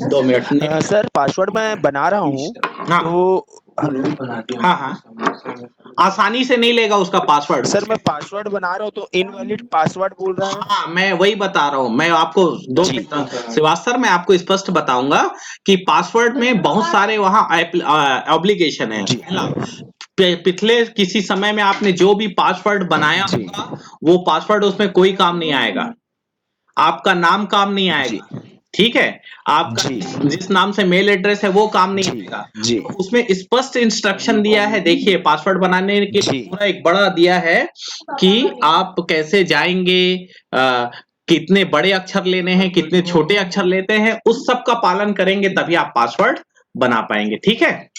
दो मिनट सर, पासवर्ड मैं बना रहा हूँ हाँ तो हाँ हाँ आसानी से नहीं लेगा उसका पासवर्ड। सर मैं पासवर्ड बना रहा हूँ तो इनवैलिड पासवर्ड बोल रहा है। हाँ मैं वही बता रहा हूँ, मैं आपको दो जी श्रीवास सर मैं आपको स्पष्ट बताऊंगा कि पासवर्ड में बहुत सारे वहाँ ऑब्लिगेशन है। जी पहला पिछले किसी समय में आपने जो भी पासवर्ड बनाया जी होगा वो पासवर्ड उसमें कोई काम नहीं आएगा, आपका नाम काम नहीं जी आएगा, ठीक है। आपका जी जिस नाम से मेल एड्रेस है वो काम नहीं जी आएगा। जी तो उसमें स्पष्ट इंस्ट्रक्शन दिया है, देखिए पासवर्ड बनाने के लिए जी पूरा एक बड़ा दिया है कि आप कैसे जाएंगे, कितने बड़े अक्षर लेने हैं, कितने छोटे अक्षर लेते हैं, उस सब का पालन करेंगे तभी आप पासवर्ड बना पाएंगे, ठीक है।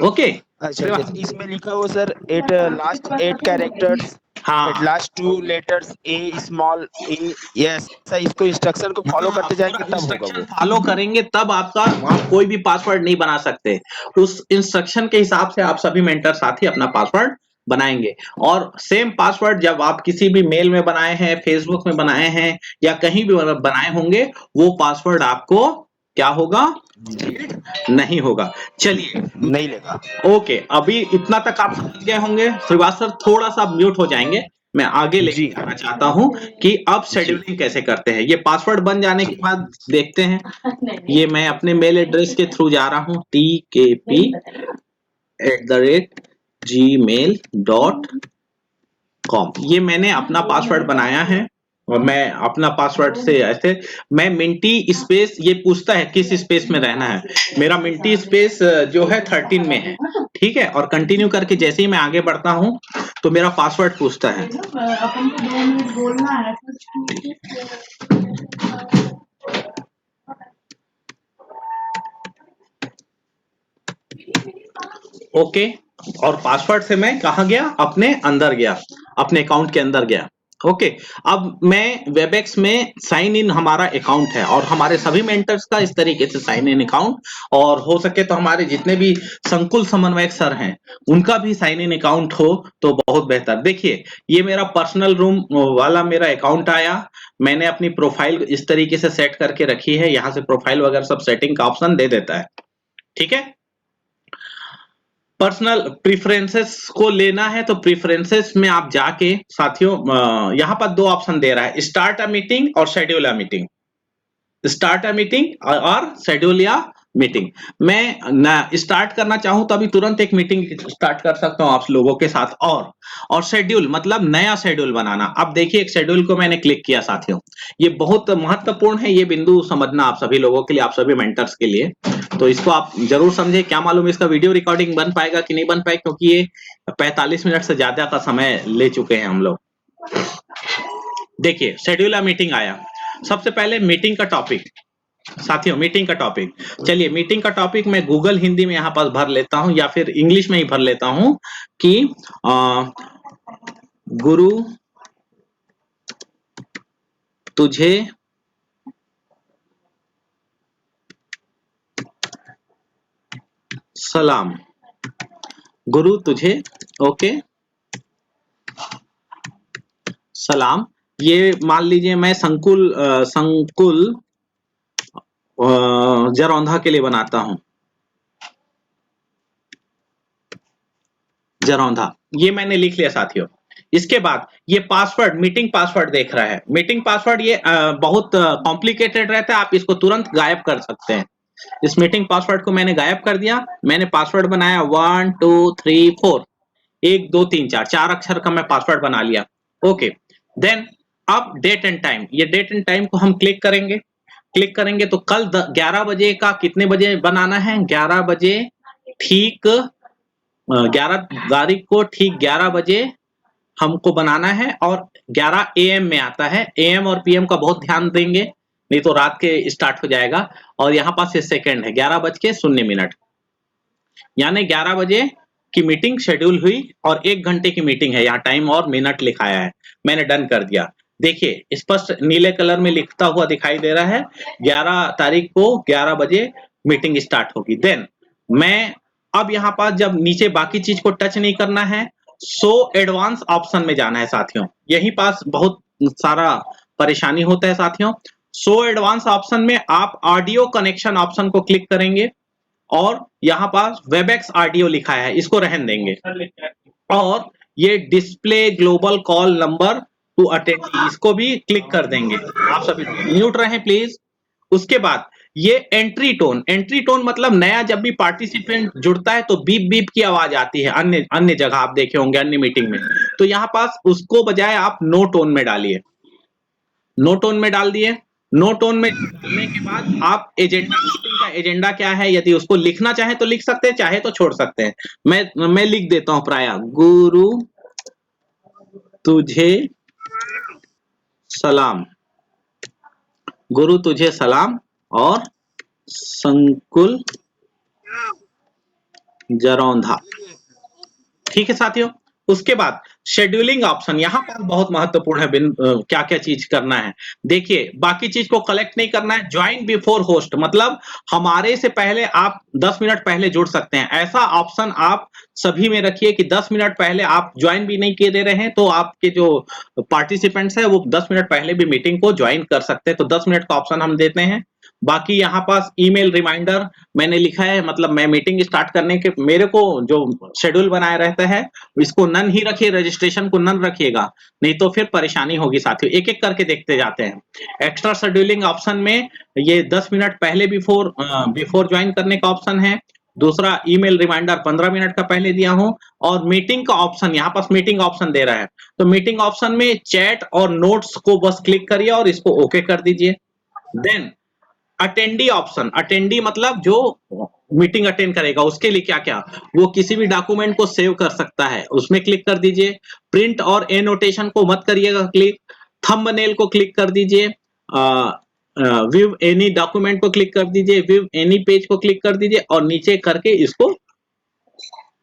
ओके अच्छा, जैसे इसमें लिखा हो सर एट लास्ट 8 कैरेक्टर्स हाँ at last 2 letters A small A, yes इसको इंस्ट्रक्शन को फॉलो करते जाएंगे तब होगा इंस्ट्रक्शन वो। फॉलो करेंगे तब आपका वहां कोई भी पासवर्ड नहीं बना सकते, उस इंस्ट्रक्शन के हिसाब से आप सभी मेंटर साथी अपना पासवर्ड बनाएंगे। और सेम पासवर्ड जब आप किसी भी मेल में बनाए हैं, फेसबुक में बनाए हैं या कहीं भी बनाए होंगे, वो पासवर्ड आपको क्या होगा, नहीं होगा। चलिए नहीं लेगा। ओके अभी इतना तक आप समझ गए होंगे। श्रीवास सर थोड़ा सा म्यूट हो जाएंगे, मैं आगे लेके जी जाना चाहता हूँ कि अब जी शेड्यूलिंग कैसे करते हैं। ये पासवर्ड बन जाने के बाद देखते हैं। ये मैं अपने मेल एड्रेस के थ्रू जा रहा हूँ, tkp@gmail.com। ये मैंने अपना पासवर्ड बनाया है और मैं अपना पासवर्ड से ऐसे मैं मिंटी स्पेस, ये पूछता है किस स्पेस में रहना है। मेरा मिंटी स्पेस जो है 13 में है, ठीक है। और कंटिन्यू करके जैसे ही मैं आगे बढ़ता हूँ तो मेरा पासवर्ड पूछता है। अपन को 2 मिनट बोलना है। ओके, और पासवर्ड से मैं कहा गया, अपने अंदर गया, अपने अकाउंट के अंदर गया। ओके, अब मैं वेबएक्स में साइन इन, हमारा अकाउंट है और हमारे सभी मेंटर्स का इस तरीके से साइन इन अकाउंट, और हो सके तो हमारे जितने भी संकुल समन्वयक सर हैं उनका भी साइन इन अकाउंट हो तो बहुत बेहतर। देखिए, ये मेरा पर्सनल रूम वाला मेरा अकाउंट आया। मैंने अपनी प्रोफाइल इस तरीके से सेट करके रखी है, यहाँ से प्रोफाइल वगैरह सब सेटिंग का ऑप्शन दे देता है, ठीक है। पर्सनल प्रीफरेंसेस को लेना है तो प्रीफरेंसेस में आप जाके साथियों, यहाँ पर 2 ऑप्शन दे रहा है, स्टार्ट अ मीटिंग और schedule a meeting. Start a meeting और शेड्यूल या मीटिंग। मैं ना स्टार्ट करना चाहूं तो अभी तुरंत एक मीटिंग स्टार्ट कर सकता हूं आप लोगों के साथ। और शेड्यूल मतलब नया शेड्यूल बनाना। अब देखिए, एक शेड्यूल को मैंने क्लिक किया साथियों, ये बहुत महत्वपूर्ण है, ये बिंदु समझना आप सभी लोगों के लिए, आप सभी मेंटर्स के लिए। तो इसको आप जरूर समझे। क्या मालूम इसका वीडियो रिकॉर्डिंग बन पाएगा कि नहीं बन पाएगा, क्योंकि ये 45 मिनट से ज्यादा का समय ले चुके हैं हम लोग। देखिए, शेड्यूल मीटिंग आया। सबसे पहले मीटिंग का टॉपिक साथियों, मीटिंग का टॉपिक, चलिए मीटिंग का टॉपिक मैं गूगल हिंदी में यहाँ पर भर लेता हूँ या फिर इंग्लिश में ही भर लेता हूँ कि गुरु तुझे सलाम। गुरु तुझे, ओके, सलाम। ये मान लीजिए मैं संकुल जरौंधा के लिए बनाता हूं, जरौंधा, ये मैंने लिख लिया साथियों। इसके बाद ये पासवर्ड, मीटिंग पासवर्ड देख रहा है। मीटिंग पासवर्ड ये बहुत कॉम्प्लिकेटेड रहता है, आप इसको तुरंत गायब कर सकते हैं। इस मीटिंग पासवर्ड को मैंने गायब कर दिया। मैंने पासवर्ड बनाया 1 2 3 4, 1 2 3 4, 4 अक्षर का मैं पासवर्ड बना लिया। ओके, देन अब डेट एंड टाइम, ये डेट एंड टाइम को हम क्लिक करेंगे। क्लिक करेंगे तो कल 11 बजे का कितने बजे बनाना है, 11 बजे ठीक 11 तारीख को ठीक 11 बजे हमको बनाना है। और 11 AM में आता है, AM और PM का बहुत ध्यान देंगे, नहीं तो रात के स्टार्ट हो जाएगा। और यहाँ पास ये सेकंड है 11:00 यानी 11 बजे की मीटिंग शेड्यूल हुई और 1 घंटे की मीटिंग है, यहाँ टाइम और मिनट लिखाया है। मैंने डन कर दिया। देखिए, स्पष्ट नीले कलर में लिखता हुआ दिखाई दे रहा है 11 तारीख को 11 बजे मीटिंग स्टार्ट होगी। देन मैं अब यहाँ पास जब नीचे बाकी चीज को टच नहीं करना है, शो एडवांस ऑप्शन में जाना है साथियों। यही पास बहुत सारा परेशानी होता है साथियों। शो एडवांस ऑप्शन में आप ऑडियो कनेक्शन ऑप्शन को क्लिक करेंगे और यहाँ पास वेबएक्स ऑडियो लिखा है, इसको रहने देंगे। और ये display global call number two attend, इसको भी क्लिक कर देंगे। आप सभी म्यूट रहे प्लीज। उसके बाद ये एंट्री टोन मतलब नया जब भी पार्टिसिपेंट जुड़ता है तो बीप बीप की आवाज आती है, अन्य अन्य जगह आप देखे होंगे, अन्य मीटिंग में। तो यहाँ पास उसको बजाय आप नो टोन में डालिए। नो टोन में डाल दिए। नो टोन में डालने के बाद आप एजेंडा, मीटिंग का एजेंडा क्या है, यदि उसको लिखना चाहे तो लिख सकते हैं, चाहे तो छोड़ सकते हैं। मैं लिख देता हूं प्राय, गुरु तुझे सलाम, गुरु तुझे सलाम और संकुल जरौंधा। ठीक है साथियों। उसके बाद शेड्यूलिंग ऑप्शन यहाँ पर बहुत महत्वपूर्ण है। क्या क्या चीज करना है, देखिए, बाकी चीज को कलेक्ट नहीं करना है। ज्वाइन बिफोर होस्ट मतलब हमारे से पहले आप 10 मिनट पहले जुड़ सकते हैं, ऐसा ऑप्शन आप सभी में रखिए कि 10 मिनट पहले आप ज्वाइन भी नहीं किए दे रहे हैं तो आपके जो पार्टिसिपेंट्स है वो 10 मिनट पहले भी मीटिंग को ज्वाइन कर सकते हैं। तो 10 मिनट का ऑप्शन हम देते हैं बाकी यहाँ पास ईमेल रिमाइंडर मैंने लिखा है, मतलब मैं मीटिंग स्टार्ट करने के मेरे को जो शेड्यूल बनाया रहता है इसको नन ही रखिए, रजिस्ट्रेशन को नन रखिएगा, नहीं तो फिर परेशानी होगी साथियों। एक एक करके देखते जाते हैं। एक्स्ट्रा शेड्यूलिंग ऑप्शन में ये 10 मिनट पहले बिफोर ज्वाइन करने का ऑप्शन है। दूसरा ईमेल रिमाइंडर 15 मिनट का पहले दिया हूं, और मीटिंग का ऑप्शन यहाँ पास मीटिंग ऑप्शन दे रहा है, तो मीटिंग ऑप्शन में चैट और नोट्स को बस क्लिक करिए और इसको ओके कर दीजिए। देन अटेंडी ऑप्शन, अटेंडी मतलब जो मीटिंग अटेंड करेगा उसके लिए क्या क्या, वो किसी भी डॉक्यूमेंट को सेव कर सकता है, उसमें क्लिक कर दीजिए। प्रिंट और एनोटेशन को मत करिएगा क्लिक, थंबनेल को क्लिक कर दीजिए, व्यू एनी डॉक्यूमेंट को क्लिक कर दीजिए, व्यू एनी पेज को क्लिक कर दीजिए और नीचे करके इसको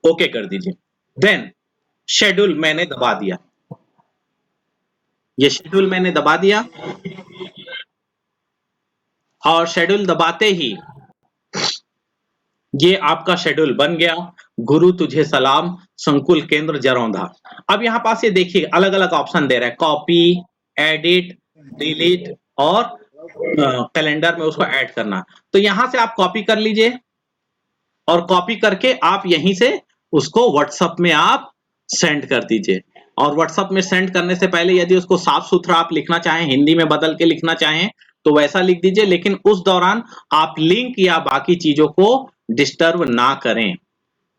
ओके कर दीजिए। देन शेड्यूल मैंने दबा दिया, ये शेड्यूल मैंने दबा दिया, और शेड्यूल दबाते ही ये आपका शेड्यूल बन गया। गुरु तुझे सलाम, संकुल केंद्र जरौंधा। अब यहाँ पास ये देखिए अलग अलग ऑप्शन दे रहा है, कॉपी, एडिट, डिलीट और कैलेंडर में उसको ऐड करना। तो यहां से आप कॉपी कर लीजिए, और कॉपी करके आप यहीं से उसको व्हाट्सएप में आप सेंड कर दीजिए। और व्हाट्सएप में सेंड करने से पहले यदि उसको साफ सुथरा आप लिखना चाहें, हिंदी में बदल के लिखना चाहें तो वैसा लिख दीजिए, लेकिन उस दौरान आप लिंक या बाकी चीजों को डिस्टर्ब ना करें।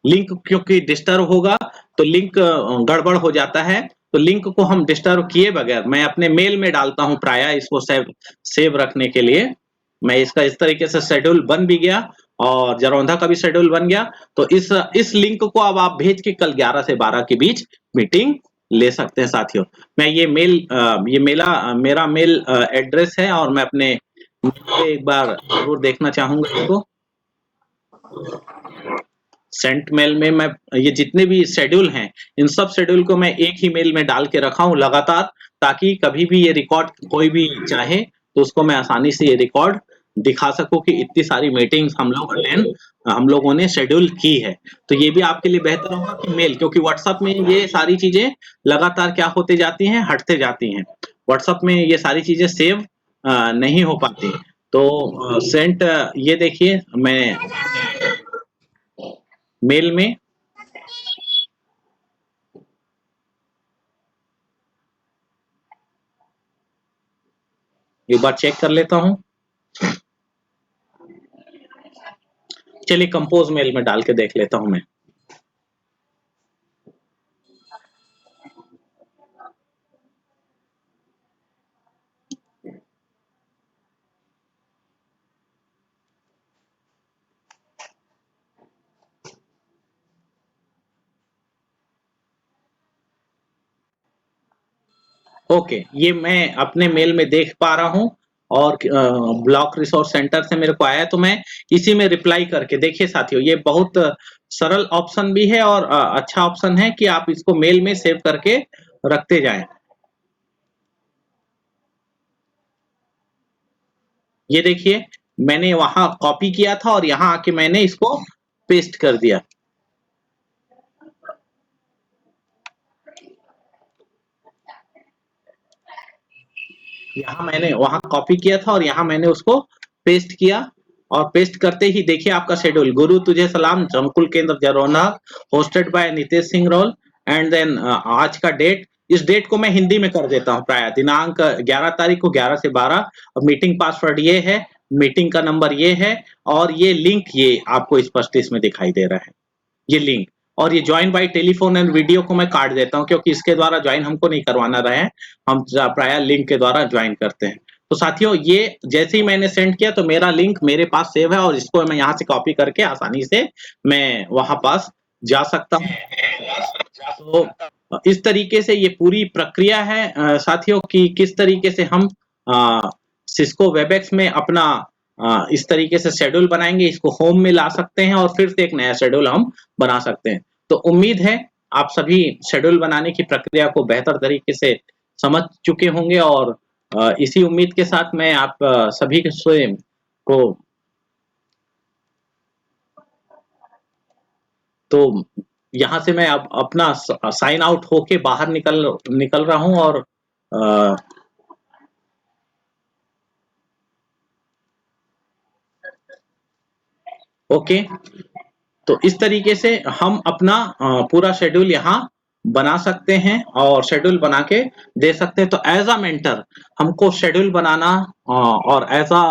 लिंक क्योंकि डिस्टर्ब होगा तो लिंक गड़बड़ हो जाता है, तो लिंक को हम डिस्टर्ब किए बगैर मैं अपने मेल में डालता हूं प्राय इसको सेव रखने के लिए। मैं इसका इस तरीके से शेड्यूल बन भी गया और जरौंधा का भी शेड्यूल बन गया। तो इस लिंक को अब आप भेज के कल 11 से 12 के बीच मीटिंग ले सकते हैं साथियों। मैं ये मेरा मेल एड्रेस है, और मैं अपने एक बार जरूर देखना चाहूंगा इसको। सेंट मेल में मैं ये जितने भी शेड्यूल हैं इन सब शेड्यूल को मैं एक ही मेल में डाल के रखा हूं लगातार, ताकि कभी भी ये रिकॉर्ड कोई भी चाहे तो उसको मैं आसानी से ये रिकॉर्ड दिखा सकूं कि इतनी सारी मीटिंग्स हम लोगों ने शेड्यूल की है। तो ये भी आपके लिए बेहतर होगा कि मेल, क्योंकि व्हाट्सएप में ये सारी चीजें लगातार क्या होते जाती हैं, हटते जाती हैं। व्हाट्सएप में ये सारी चीजें सेव नहीं हो पाती। तो सेंट ये देखिए मैं मेल में एक बार चेक कर लेता हूं। चलिए कंपोज मेल में डाल के देख लेता हूं मैं। ओके, ये मैं अपने मेल में देख पा रहा हूं, और ब्लॉक रिसोर्स सेंटर से मेरे को आया, तो मैं इसी में रिप्लाई करके देखिए साथियों, ये बहुत सरल ऑप्शन भी है और अच्छा ऑप्शन है कि आप इसको मेल में सेव करके रखते जाएं। ये देखिए मैंने वहां कॉपी किया था और यहां आके मैंने इसको पेस्ट कर दिया। यहाँ मैंने वहां कॉपी किया था और यहाँ मैंने उसको पेस्ट किया, और पेस्ट करते ही देखिए आपका शेड्यूल, गुरु तुझे सलाम, संकुल केंद्र Jaraundha, hosted by Nitesh Singh Rawal, and then आज का डेट, इस डेट को मैं हिंदी में कर देता हूँ प्राय, दिनांक 11 तारीख को 11 से 12, और मीटिंग पासवर्ड ये है, मीटिंग का नंबर ये है, और ये लिंक ये आपको स्पष्ट इसमें दिखाई दे रहा है, ये लिंक। और ये join by telephone and video को मैं काट देता हूं, क्योंकि इसके द्वारा ज्वाइन हमको नहीं करवाना रहे, हम प्राय लिंक के द्वारा ज्वाइन करते हैं। तो साथियों ये जैसे ही मैंने सेंड किया तो मेरा लिंक मेरे पास सेव है, और इसको मैं यहाँ से कॉपी करके आसानी से मैं वहां पास जा सकता हूँ। तो इस तरीके से ये पूरी प्रक्रिया है साथियों कि किस तरीके से हम सिस्को वेबएक्स में अपना इस तरीके से शेड्यूल बनाएंगे, इसको होम में ला सकते हैं और फिर से एक नया शेड्यूल हम बना सकते हैं। तो उम्मीद है आप सभी शेड्यूल बनाने की प्रक्रिया को बेहतर तरीके से समझ चुके होंगे, और इसी उम्मीद के साथ मैं आप सभी को तो यहाँ से मैं अब अपना साइन आउट होके बाहर निकल रहा हूँ, और ओके, तो इस तरीके से हम अपना पूरा शेड्यूल यहाँ बना सकते हैं और शेड्यूल बना के दे सकते हैं। तो एज अ मेंटर हमको शेड्यूल बनाना और एज अ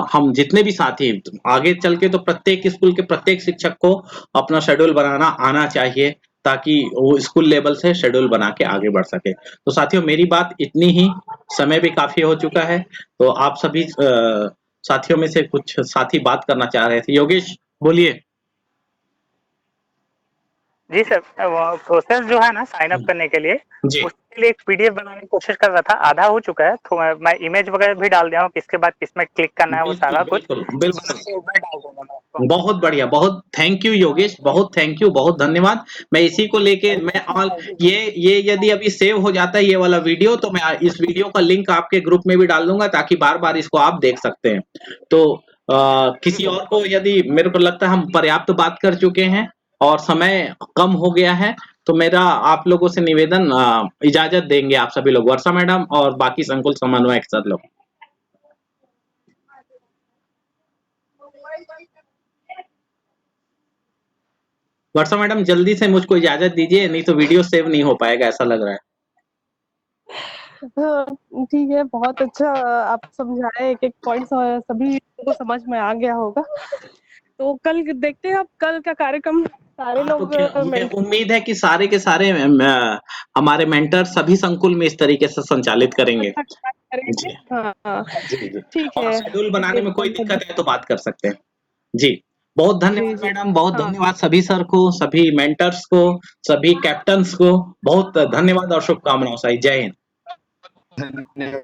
हम जितने भी साथी आगे चल के तो प्रत्येक स्कूल के प्रत्येक शिक्षक को अपना शेड्यूल बनाना आना चाहिए ताकि वो स्कूल लेवल से शेड्यूल बना के आगे बढ़ सके। तो साथियों मेरी बात इतनी ही, समय भी काफी हो चुका है। तो आप सभी साथियों में से कुछ साथी बात करना चाह रहे थे। योगेश बोलिए। जी सर, प्रोसेस जो है ना साइन अप करने के लिए, जी उसके लिए एक पीडीएफ बनाने की कोशिश कर रहा था, आधा हो चुका है। तो मैं इमेज वगैरह भी डाल दिया हूँ, किसके बाद किसमें क्लिक करना है वो बिल्कुल सारा कुछ बिल्कुल तो बिल्कुल बना के एक बार डाल दूंगा मैं आपको। बहुत बढ़िया, बहुत थैंक यू योगेश, बहुत थैंक यू, बहुत धन्यवाद। मैं इसी को लेके मैं ऑल ये यदि अभी सेव हो जाता है ये वाला वीडियो तो मैं इस वीडियो का लिंक आपके ग्रुप में भी डाल दूंगा ताकि बार बार इसको आप देख सकते हैं। तो किसी और को यदि, मेरे को लगता है हम पर्याप्त बात कर चुके हैं और समय कम हो गया है, तो मेरा आप लोगों से निवेदन, इजाजत देंगे आप सभी लोग, वर्षा मैडम और बाकी संकुल समन्वयक सर लोग। वर्षा मैडम जल्दी से मुझको इजाजत दीजिए, नहीं तो वीडियो सेव नहीं हो पाएगा, ऐसा लग रहा है। हाँ, ठीक है, बहुत अच्छा आप समझाए, एक-एक पॉइंट सभी को समझ में आ गया होगा। तो कल देखते हैं, अब कल का कार्यक्रम सारे हाँ, तो लोग मुझे उम्मीद है कि सारे के सारे हमारे मेंटर सभी संकुल में इस तरीके से संचालित करेंगे। करेंगे। जी हाँ, हाँ, जी जी। ठीक और है। शेड्यूल ठीक बनाने है, में कोई बहुत दिक्कत है तो बात कर सकते हैं। जी, बहुत जी, धन्यवाद जी। मैडम, बहुत हाँ। धन्यवाद सभी सर को, सभी मेंटर्स को, सभी कैप्टन्स को, बहुत धन्यवाद और शुभकामनाएं। जय हिंद। धन्यवाद।